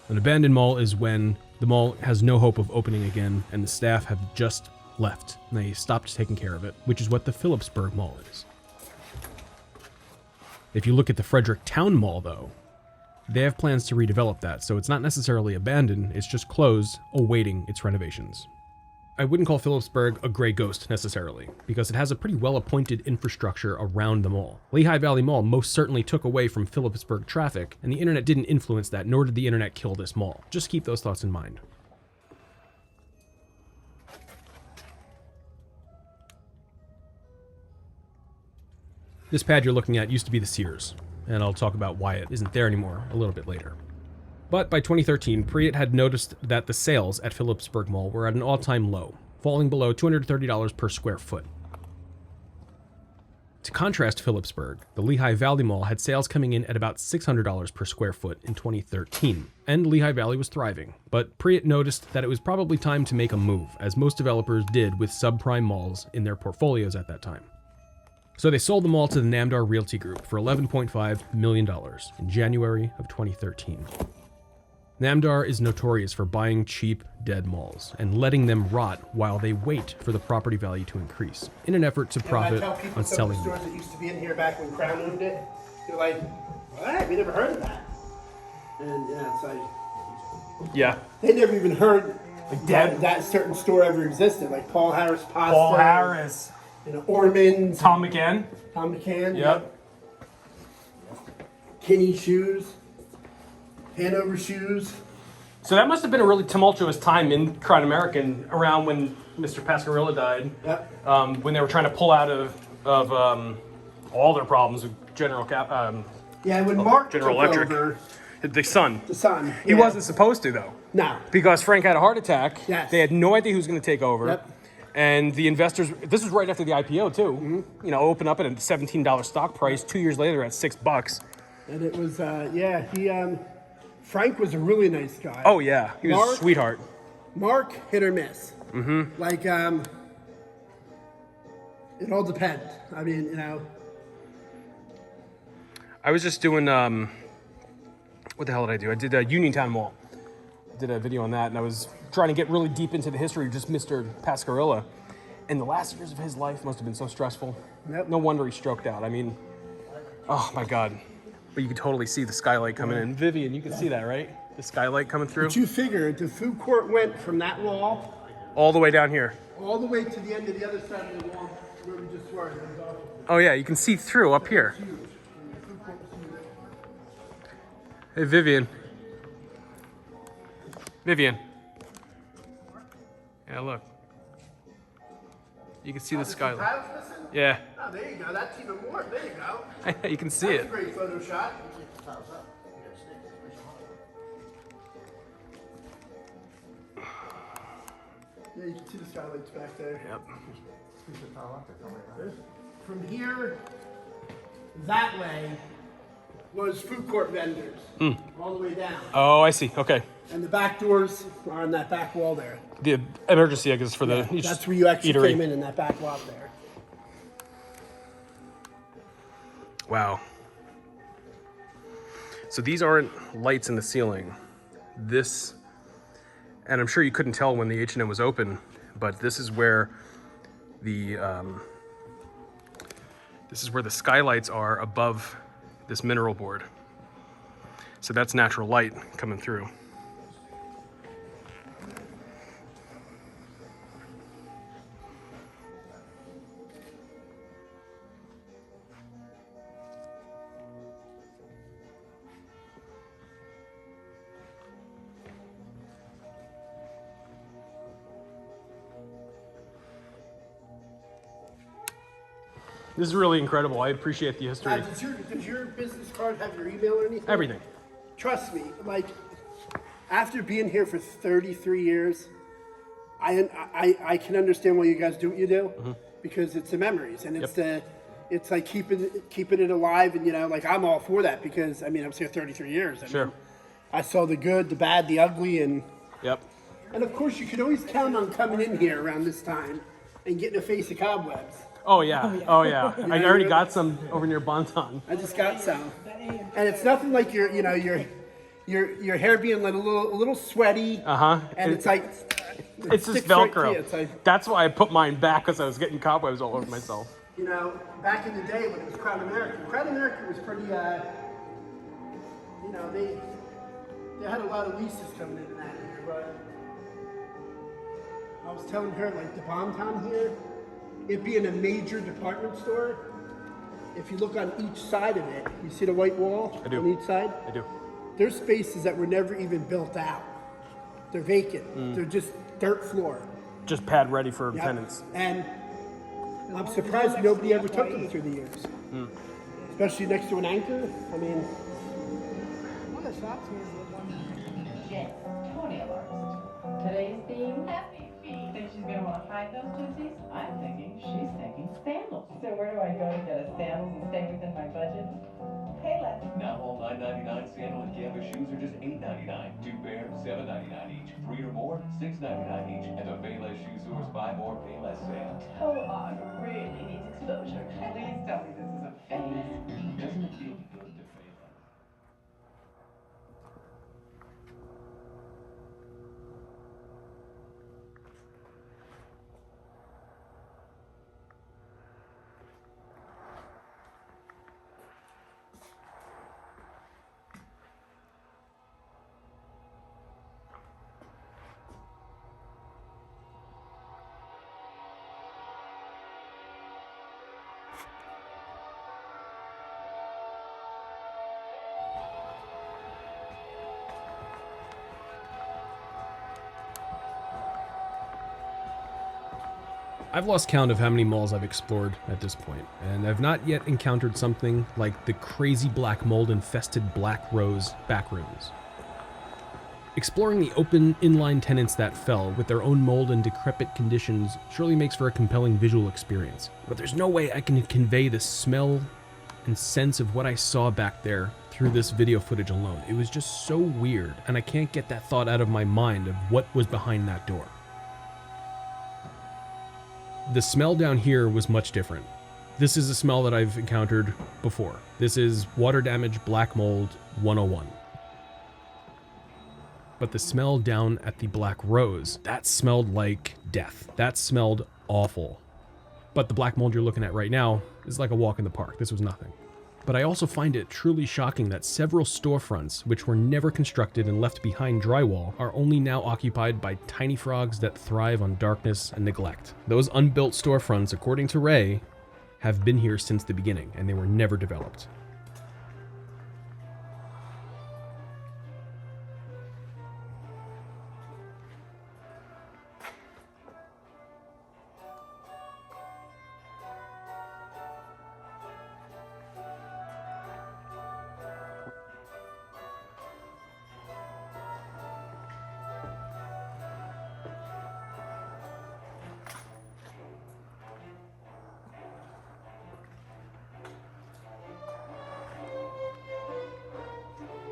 An abandoned mall is when the mall has no hope of opening again and the staff have just left and they stopped taking care of it, which is what the Phillipsburg Mall is. If you look at the Frederick Town Mall, though, they have plans to redevelop that, so it's not necessarily abandoned, it's just closed, awaiting its renovations. I wouldn't call Phillipsburg a gray ghost necessarily, because it has a pretty well-appointed infrastructure around the mall. Lehigh Valley Mall most certainly took away from Phillipsburg traffic, and the internet didn't influence that, nor did the internet kill this mall. Just keep those thoughts in mind. This pad you're looking at used to be the Sears, and I'll talk about why it isn't there anymore a little bit later. But by 2013, Priet had noticed that the sales at Phillipsburg Mall were at an all-time low, falling below $230 per square foot. To contrast Phillipsburg, the Lehigh Valley Mall had sales coming in at about $600 per square foot in 2013, and Lehigh Valley was thriving. But Priet noticed that it was probably time to make a move, as most developers did with subprime malls in their portfolios at that time. So they sold the mall to the Namdar Realty Group for $11.5 million in January of 2013. Namdar is notorious for buying cheap, dead malls and letting them rot while they wait for the property value to increase in an effort to profit on selling them. Stores that used to be in here back when Crown owned it, they're like, what? We never heard of that. And yeah, it's like, Yeah. they never even heard dead? that certain store ever existed. Like Paul Harris Pasta. Paul Harris. You know, Ormond's. Tom McCann. Tom McCann. Yep. Kinney Shoes. Hanover Shoes. So that must have been a really tumultuous time in Crown American around when Mr. Pascarilla died. Yep. When they were trying to pull out of all their problems with General Yeah, when Mark General took Electric. over, The son. the son. He wasn't supposed to, though. No. Because Frank had a heart attack. Yes. They had no idea who was going to take over. Yep. And the investors, this was right after the IPO, too. Mm-hmm. You know, opened up at a $17 stock price. 2 years later, at $6. And it was, Frank was a really nice guy. Oh, yeah. He was a sweetheart. Mark, hit or miss. Mm-hmm. Like, it all depends. I mean, you know. I was just doing, what the hell did I do? I did Uniontown Mall. I did a video on that, and I was trying to get really deep into the history of just Mr. Pascarilla. And the last years of his life must have been so stressful. Yep. No wonder he stroked out. I mean, oh my God. But you could totally see the skylight coming in. Vivian, you can see that, right? The skylight coming through. But you figure the food court went from that wall all the way down here. all the way to the end of the other side of the wall where we just were. Oh yeah, you can see through up here. Hey, Vivian. Vivian. Yeah, look. You can see the skylight. Tiles missing? Yeah. Oh, there you go. That's even more. There you go. You can see That's it. a great photo shot. Yeah, you can see the skylights back there. Yep. From here, that way, was food court vendors. All the way down. Oh, I see. Okay. And the back doors are on that back wall there. The emergency exits for the That's where you actually eatery. came in that back lot there. Wow. So these aren't lights in the ceiling. This, and I'm sure you couldn't tell when the H&M was open, but this is where the skylights are above this mineral board. So that's natural light coming through. This is really incredible. I appreciate the history. Does your business card have your email or anything? Everything. Trust me, like, after being here for 33 years, I can understand why you guys do what you do, because it's the memories, and it's it's like keeping it alive, and, you know, like, I'm all for that, because, I mean, I was here 33 years. I mean, I saw the good, the bad, the ugly, and... Yep. And, of course, you could always count on coming in here around this time and getting a face of cobwebs. Oh yeah, oh yeah. I already got some over near Bonton. I just got some, and it's nothing like your your hair being like a little sweaty. And it's like it's just Velcro. That's why I put mine back, because I was getting cobwebs all over myself. You know, back in the day when it was Crown America was pretty, you know, they had a lot of leases coming in and out of here, but I was telling her, like, the bomb town here, it being a major department store, if you look on each side of it, you see the white wall on each side? I do. There's spaces that were never even built out. They're vacant. They're just dirt floor. Just pad ready for Yep. tenants. And I'm surprised nobody ever took them through the years. Especially next to an anchor. I mean, One of the shops here is the one. Yes, toenail artist. Today's theme, happy feet. Think she's gonna wanna hide those tootsies? I'm thinking she's thinking sandals. So where do I go to get a sandals and stay within my budget? Payless. Now all $9.99 sandal and canvas shoes are just $8.99. 2 pairs, $7.99 each. 3 or more, $6.99 each. And the Payless Shoe Source Buy More Payless sale. Toe art really needs exposure. Please tell me this is a phase. Doesn't it feel good to fade that? I've lost count of how many malls I've explored at this point, and I've not yet encountered something like the crazy black mold-infested Black Rose backrooms. Exploring the open, inline tenants that fell, with their own mold and decrepit conditions, surely makes for a compelling visual experience. But there's no way I can convey the smell and sense of what I saw back there through this video footage alone. It was just so weird, and I can't get that thought out of my mind of what was behind that door. The smell down here was much different. This is a smell that I've encountered before. This is water damage, black mold 101. But the smell down at the Black Rose, that smelled like death. That smelled awful. But the black mold you're looking at right now is like a walk in the park. This was nothing. But I also find it truly shocking that several storefronts, which were never constructed and left behind drywall, are only now occupied by tiny frogs that thrive on darkness and neglect. Those unbuilt storefronts, according to Ray, have been here since the beginning, and they were never developed.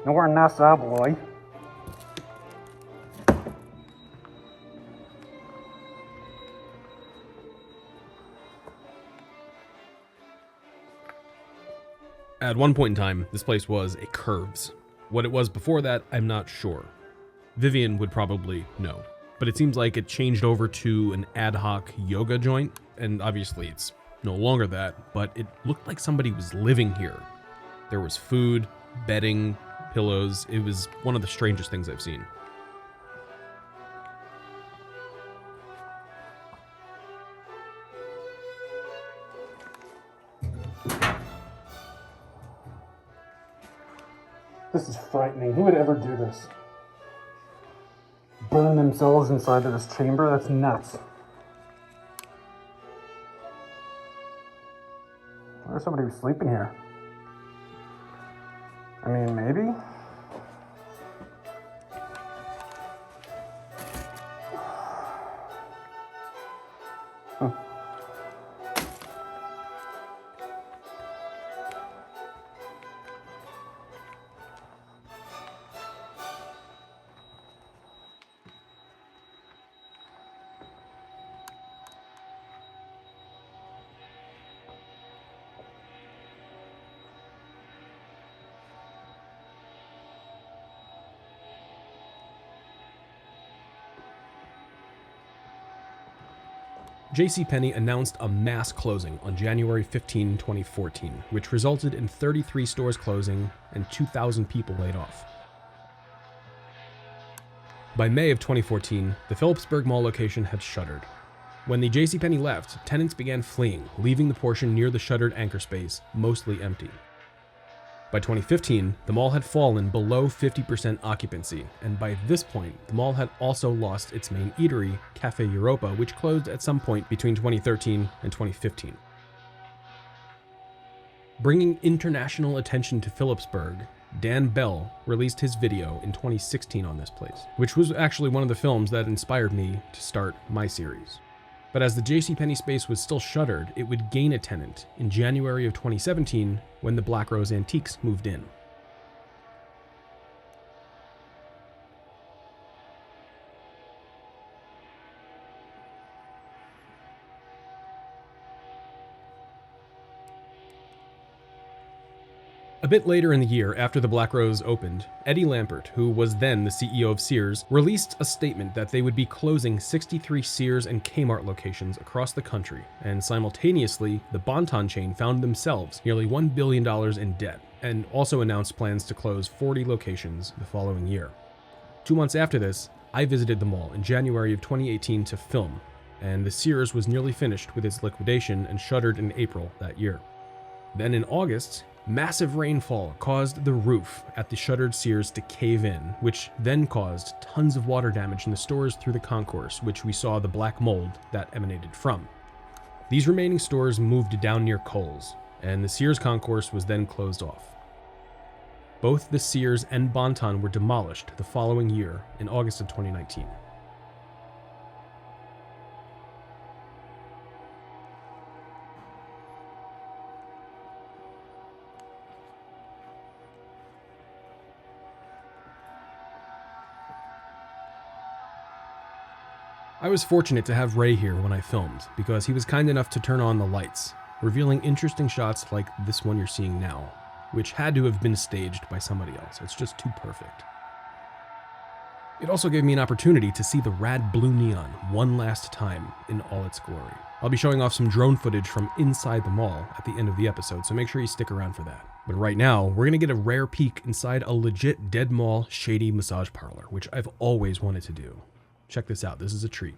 Nowhere in Nassau, boy. At one point in time, this place was a Curves. What it was before that, I'm not sure. Vivian would probably know. But it seems like it changed over to an ad hoc yoga joint, and obviously it's no longer that, but it looked like somebody was living here. There was food, bedding, pillows. It was one of the strangest things I've seen. This is frightening. Who would ever do this? Burn themselves inside of this chamber? That's nuts. There's somebody who's sleeping here. I mean, maybe? Huh. JCPenney announced a mass closing on January 15, 2014, which resulted in 33 stores closing and 2,000 people laid off. By May of 2014, the Phillipsburg Mall location had shuttered. When the JCPenney left, tenants began fleeing, leaving the portion near the shuttered anchor space mostly empty. By 2015, the mall had fallen below 50% occupancy, and by this point, the mall had also lost its main eatery, Cafe Europa, which closed at some point between 2013 and 2015. Bringing international attention to Phillipsburg, Dan Bell released his video in 2016 on this place, which was actually one of the films that inspired me to start my series. But as the JCPenney space was still shuttered, it would gain a tenant in January of 2017 when the Black Rose Antiques moved in. A bit later in the year, after the Black Rose opened, Eddie Lampert, who was then the CEO of Sears, released a statement that they would be closing 63 Sears and Kmart locations across the country, and simultaneously, the Bon-Ton chain found themselves nearly $1 billion in debt, and also announced plans to close 40 locations the following year. 2 months after this, I visited the mall in January of 2018 to film, and the Sears was nearly finished with its liquidation and shuttered in April that year. Then in August, massive rainfall caused the roof at the shuttered Sears to cave in, which then caused tons of water damage in the stores through the concourse, which we saw the black mold that emanated from. These remaining stores moved down near Kohl's, and the Sears concourse was then closed off. Both the Sears and Bon-Ton were demolished the following year in August of 2019. I was fortunate to have Ray here when I filmed, because he was kind enough to turn on the lights, revealing interesting shots like this one you're seeing now, which had to have been staged by somebody else. It's just too perfect. It also gave me an opportunity to see the rad blue neon one last time in all its glory. I'll be showing off some drone footage from inside the mall at the end of the episode, so make sure you stick around for that. But right now, we're gonna get a rare peek inside a legit dead mall shady massage parlor, which I've always wanted to do. Check this out, this is a treat.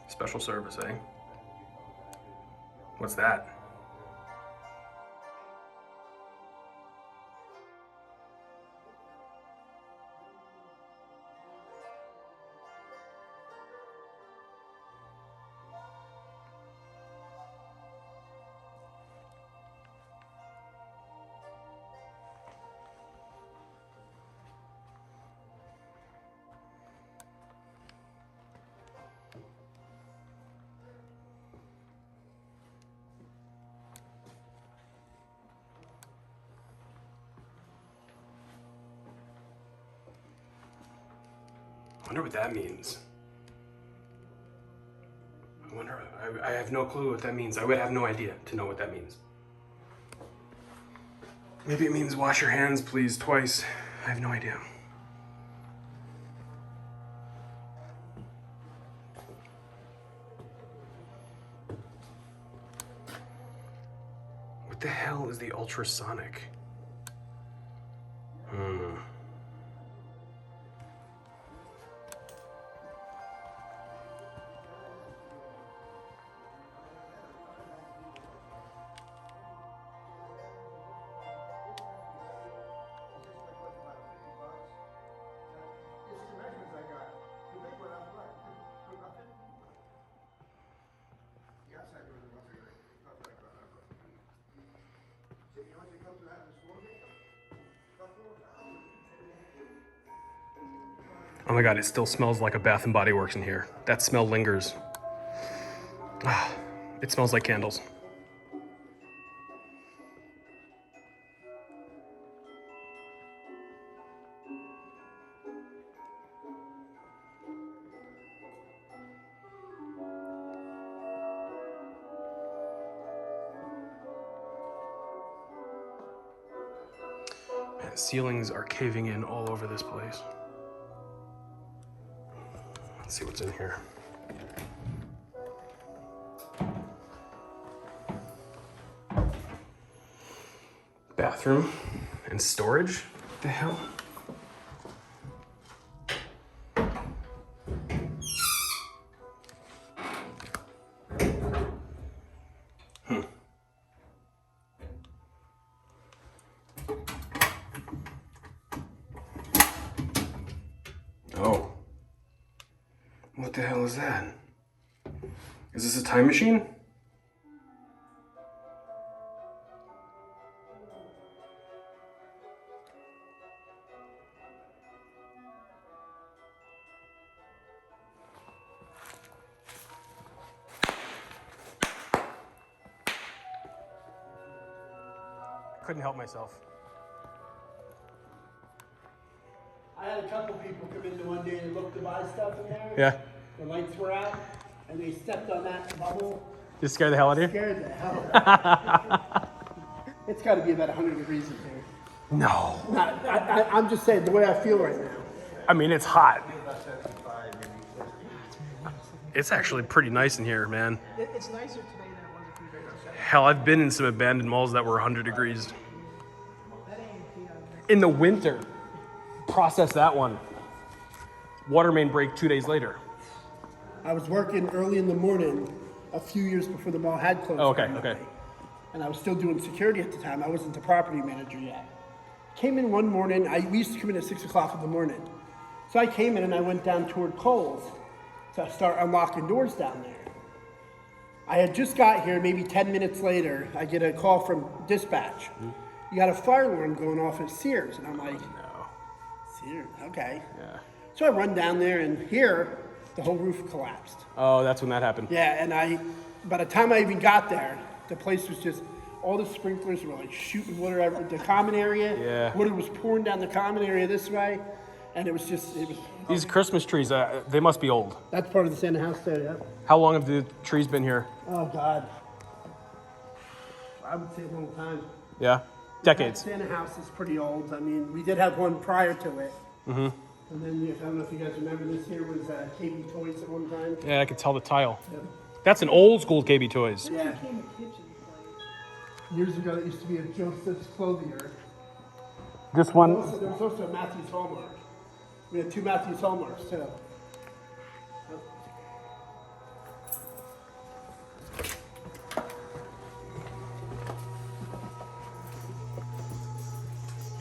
Special service, eh? What's that? I wonder what that means. I have no clue what that means. I would have no idea to know what that means. Maybe it means wash your hands, please, twice. I have no idea. What the hell is the ultrasonic? Oh my God, it still smells like a Bath and Body Works in here. That smell lingers. Ah, it smells like candles. Man, ceilings are caving in all over this place. Let's see what's in here. Bathroom and storage? What the hell? Oh. What the hell is that? Is this a time machine? Couldn't help myself. I had a couple people come in the one day and look to buy stuff in there. Yeah. The lights were out, and they stepped on that bubble. Just scared the hell out of you? Scared the hell out of me. It's got to be about 100 degrees in here. No. I'm just saying, the way I feel right now. I mean, it's hot. It's actually pretty nice in here, man. It's nicer today than it was a few days ago. Hell, I've been in some abandoned malls that were 100 degrees. In the winter. Process that one. Water main break 2 days later. I was working early in the morning a few years before the mall had closed. Oh, okay, okay. And I was still doing security at the time. I wasn't the property manager yet. Came in one morning. We used to come in at 6 o'clock in the morning. So I came in and I went down toward Kohl's to start unlocking doors down there. I had just got here, maybe 10 minutes later, I get a call from dispatch. You got a fire alarm going off at Sears. And I'm like, No. Sears, okay. Yeah. So I run down there and here, the whole roof collapsed. Oh, that's when that happened. Yeah, and by the time I even got there, the place was just, all the sprinklers were like shooting water out of the common area. Yeah. Water was pouring down the common area this way. And it was. These Christmas trees, they must be old. That's part of the Santa house there, yeah. How long have the trees been here? Oh, God. I would say a long time. Yeah? Decades. That Santa house is pretty old. I mean, we did have one prior to it. Mm-hmm. And then, I don't know if you guys remember, this here was KB Toys at one time. Yeah, I could tell the tile. Yep. That's an old school KB Toys. Yeah. Years ago, it used to be a Joseph's Clothier. This one? There was also a Matthews Hallmark. We had two Matthews Hallmarks, too.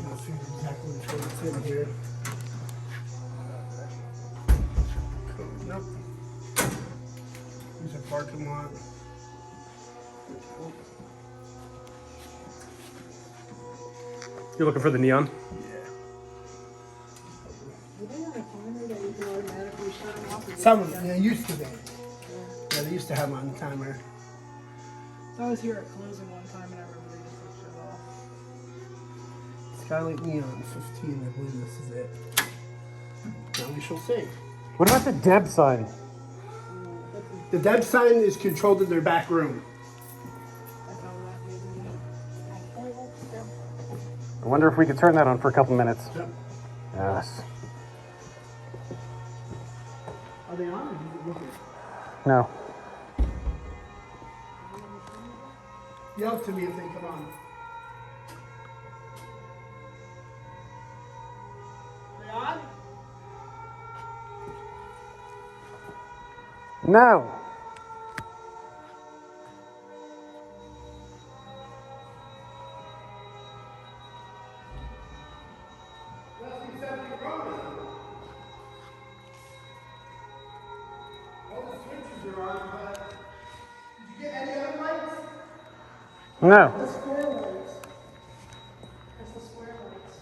I'll see exactly which one it's in here. Nope. There's a parking lot. You're looking for the neon? Some of them, yeah, used to be. Yeah, they used to have them on the timer. So I was here at closing one time and I remember they just like shut off. Skylight Neon 15, I believe this is it. Now we shall see. What about the Deb sign? The Deb sign is controlled in their back room. I wonder if we could turn that on for a couple minutes. Yep. Yes. Are they on or did you look at? No. Yell to me if they come on. Are they on? No. Must be something wrong with them. All the switches are on, but did you get any other lights? No. The square lights. That's the square lights.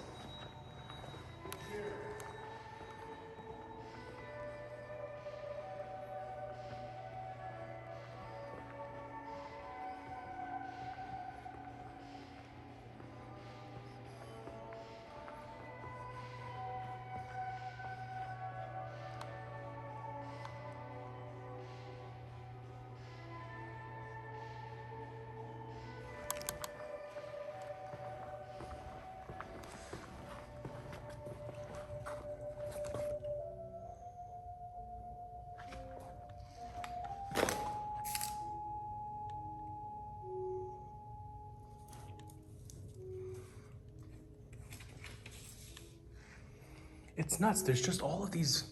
It's nuts. There's just all of these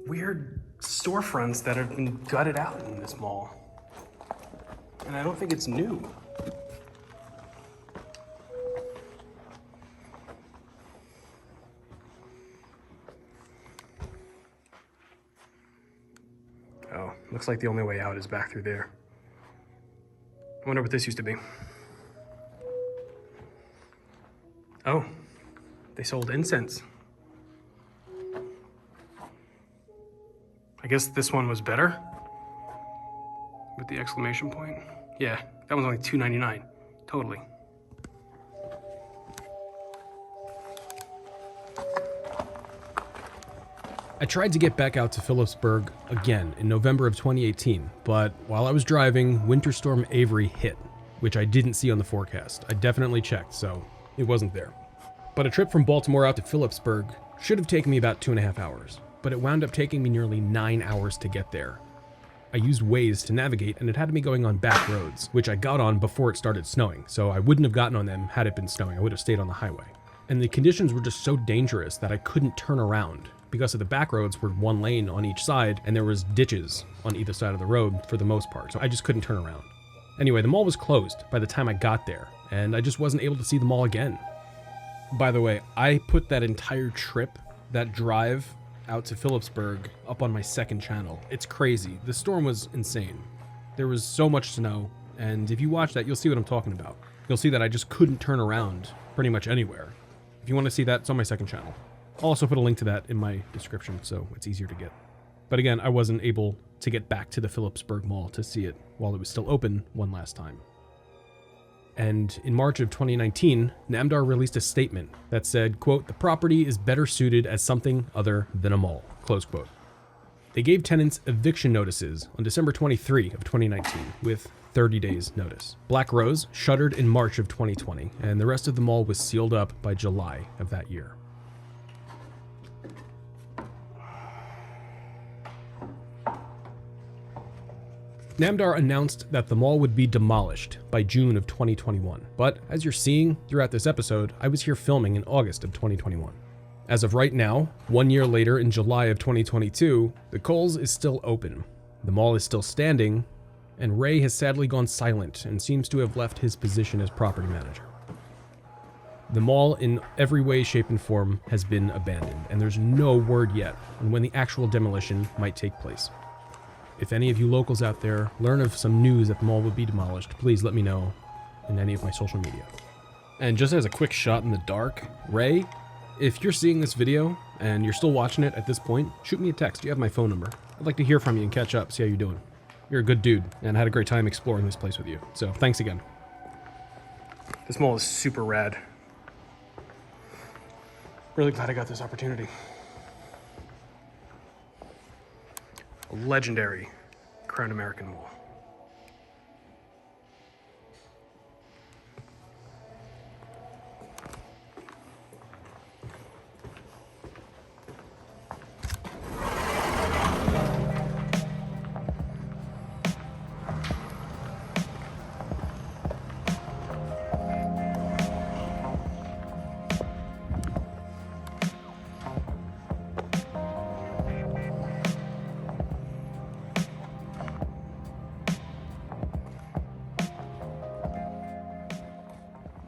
weird storefronts that have been gutted out in this mall. And I don't think it's new. Oh, looks like the only way out is back through there. I wonder what this used to be. Oh, they sold incense. I guess this one was better? With the exclamation point? Yeah, that one's only $2.99. Totally. I tried to get back out to Phillipsburg again in November of 2018, but while I was driving, Winter Storm Avery hit, which I didn't see on the forecast. I definitely checked, so it wasn't there. But a trip from Baltimore out to Phillipsburg should have taken me about 2.5 hours, but it wound up taking me nearly 9 hours to get there. I used Waze to navigate, and it had me going on back roads, which I got on before it started snowing, so I wouldn't have gotten on them had it been snowing. I would have stayed on the highway. And the conditions were just so dangerous that I couldn't turn around, because of the back roads were one lane on each side, and there was ditches on either side of the road for the most part, so I just couldn't turn around. Anyway, the mall was closed by the time I got there, and I just wasn't able to see the mall again. By the way, I put that entire trip, that drive out to Phillipsburg, up on my second channel. It's crazy. The storm was insane. There was so much snow, and if you watch that, you'll see what I'm talking about. You'll see that I just couldn't turn around pretty much anywhere. If you want to see that, it's on my second channel. I'll also put a link to that in my description, so it's easier to get. But again, I wasn't able to get back to the Phillipsburg Mall to see it while it was still open one last time. And in March of 2019, Namdar released a statement that said, quote, "The property is better suited as something other than a mall," close quote. They gave tenants eviction notices on December 23 of 2019 with 30 days notice. Black Rose shuttered in March of 2020, and the rest of the mall was sealed up by July of that year. Namdar announced that the mall would be demolished by June of 2021, but as you're seeing throughout this episode, I was here filming in August of 2021. As of right now, 1 year later in July of 2022, the Kohl's is still open, the mall is still standing, and Ray has sadly gone silent and seems to have left his position as property manager. The mall in every way, shape, and form has been abandoned, and there's no word yet on when the actual demolition might take place. If any of you locals out there learn of some news that the mall will be demolished, please let me know in any of my social media. And just as a quick shot in the dark, Ray, if you're seeing this video and you're still watching it at this point, shoot me a text. You have my phone number. I'd like to hear from you and catch up, see how you're doing. You're a good dude, and I had a great time exploring this place with you. So thanks again. This mall is super rad. Really glad I got this opportunity. A legendary Crown American Mall.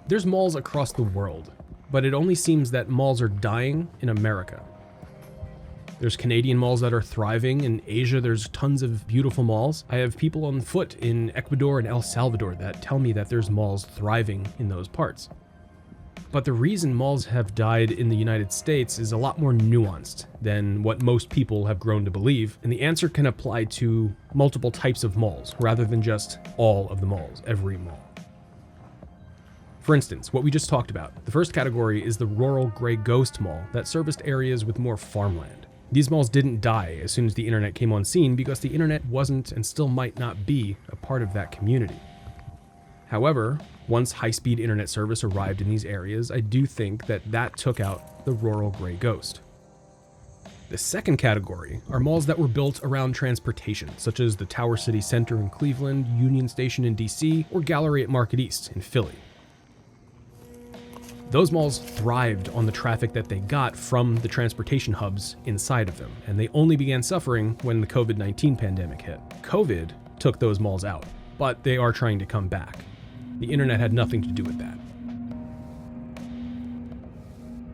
There's malls across the world, but it only seems that malls are dying in America. There's Canadian malls that are thriving. In Asia, there's tons of beautiful malls. I have people on foot in Ecuador and El Salvador that tell me that there's malls thriving in those parts. But the reason malls have died in the United States is a lot more nuanced than what most people have grown to believe, and the answer can apply to multiple types of malls rather than just all of the malls, every mall. For instance, what we just talked about, the first category is the rural gray ghost mall that serviced areas with more farmland. These malls didn't die as soon as the internet came on scene because the internet wasn't and still might not be a part of that community. However, once high-speed internet service arrived in these areas, I do think that took out the rural gray ghost. The second category are malls that were built around transportation, such as the Tower City Center in Cleveland, Union Station in DC, or Gallery at Market East in Philly. Those malls thrived on the traffic that they got from the transportation hubs inside of them, and they only began suffering when the COVID-19 pandemic hit. COVID took those malls out, but they are trying to come back. The internet had nothing to do with that.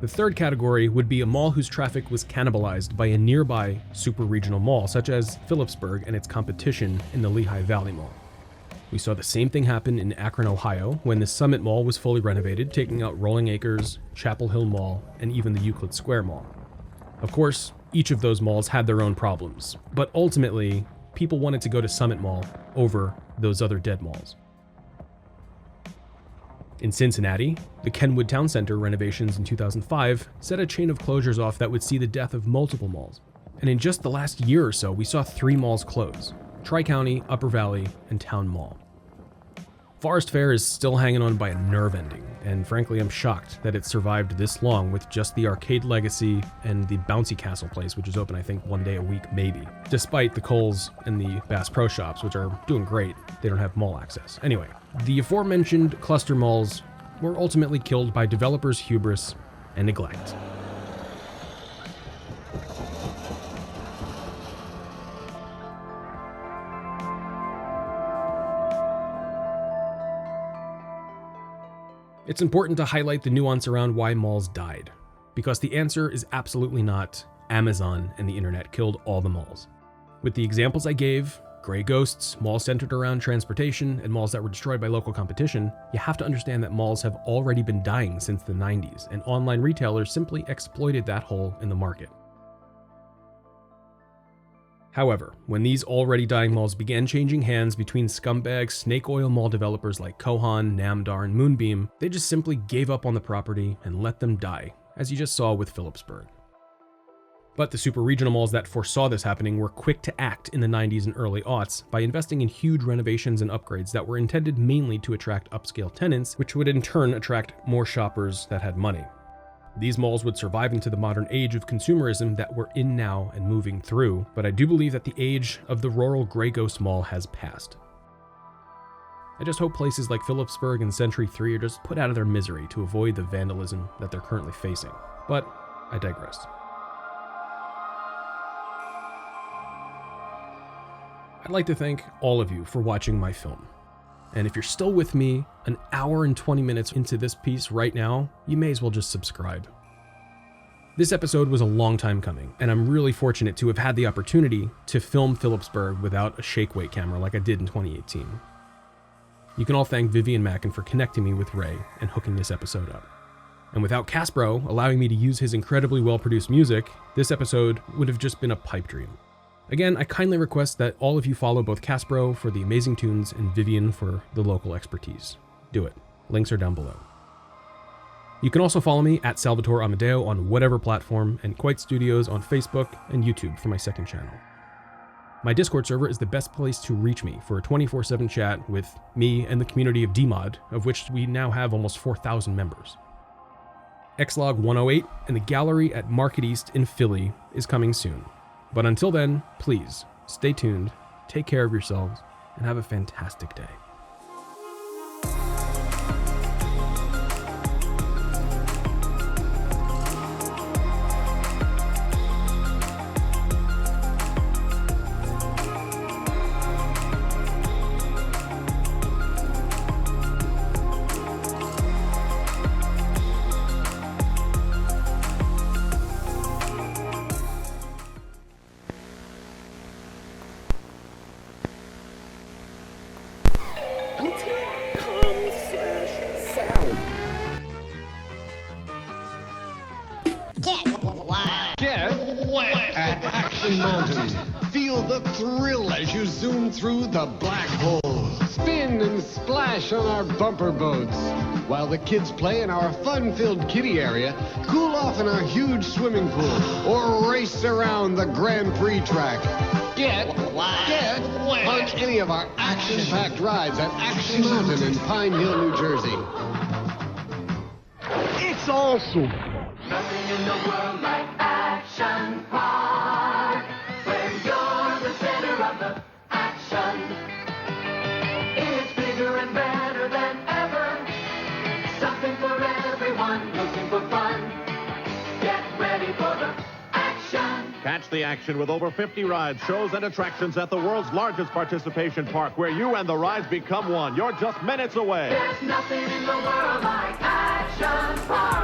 The third category would be a mall whose traffic was cannibalized by a nearby super-regional mall, such as Phillipsburg and its competition in the Lehigh Valley Mall. We saw the same thing happen in Akron, Ohio, when the Summit Mall was fully renovated, taking out Rolling Acres, Chapel Hill Mall, and even the Euclid Square Mall. Of course, each of those malls had their own problems, but ultimately, people wanted to go to Summit Mall over those other dead malls. In Cincinnati, the Kenwood Town Center renovations in 2005 set a chain of closures off that would see the death of multiple malls. And in just the last year or so, we saw 3 malls close: Tri-County, Upper Valley, and Town Mall. Forest Fair is still hanging on by a nerve ending, and frankly I'm shocked that it survived this long with just the arcade legacy and the Bouncy Castle place, which is open I think 1 day a week maybe, despite the Kohl's and the Bass Pro Shops, which are doing great. They don't have mall access. Anyway, the aforementioned cluster malls were ultimately killed by developers' hubris and neglect. It's important to highlight the nuance around why malls died, because the answer is absolutely not Amazon and the internet killed all the malls. With the examples I gave, gray ghosts, malls centered around transportation, and malls that were destroyed by local competition, you have to understand that malls have already been dying since the 90s, and online retailers simply exploited that hole in the market. However, when these already dying malls began changing hands between scumbag snake oil mall developers like Kohan, Namdar, and Moonbeam, they just simply gave up on the property and let them die, as you just saw with Phillipsburg. But the super regional malls that foresaw this happening were quick to act in the 90s and early aughts by investing in huge renovations and upgrades that were intended mainly to attract upscale tenants, which would in turn attract more shoppers that had money. These malls would survive into the modern age of consumerism that we're in now and moving through, but I do believe that the age of the rural Grey Ghost Mall has passed. I just hope places like Phillipsburg and Century 3 are just put out of their misery to avoid the vandalism that they're currently facing. But I digress. I'd like to thank all of you for watching my film. And if you're still with me an hour and 20 minutes into this piece right now, you may as well just subscribe. This episode was a long time coming, and I'm really fortunate to have had the opportunity to film Phillipsburg without a shake weight camera like I did in 2018. You can all thank Vivian Mackin for connecting me with Ray and hooking this episode up. And without Caspro allowing me to use his incredibly well-produced music, this episode would have just been a pipe dream. Again, I kindly request that all of you follow both Caspro for the amazing tunes and Vivian for the local expertise. Do it. Links are down below. You can also follow me at Salvatore Amadeo on whatever platform, and Quite Studios on Facebook and YouTube for my second channel. My Discord server is the best place to reach me for a 24/7 chat with me and the community of DMod, of which we now have almost 4,000 members. ExLog 108 and the gallery at Market East in Philly is coming soon. But until then, please stay tuned, take care of yourselves, and have a fantastic day. At Action Mountain, feel the thrill as you zoom through the black hole. Spin and splash on our bumper boats, while the kids play in our fun-filled kiddie area, cool off in our huge swimming pool, or race around the Grand Prix track. Get on any of our action-packed rides at Action Mountain in Pine Hill, New Jersey. It's awesome. Nothing in the world like Action Park, where you're the center of the action. It's bigger and better than ever, something for everyone. action with over 50 rides, shows, and attractions at the world's largest participation park, where you and the rides become one. You're just minutes away. There's nothing in the world like Action Park.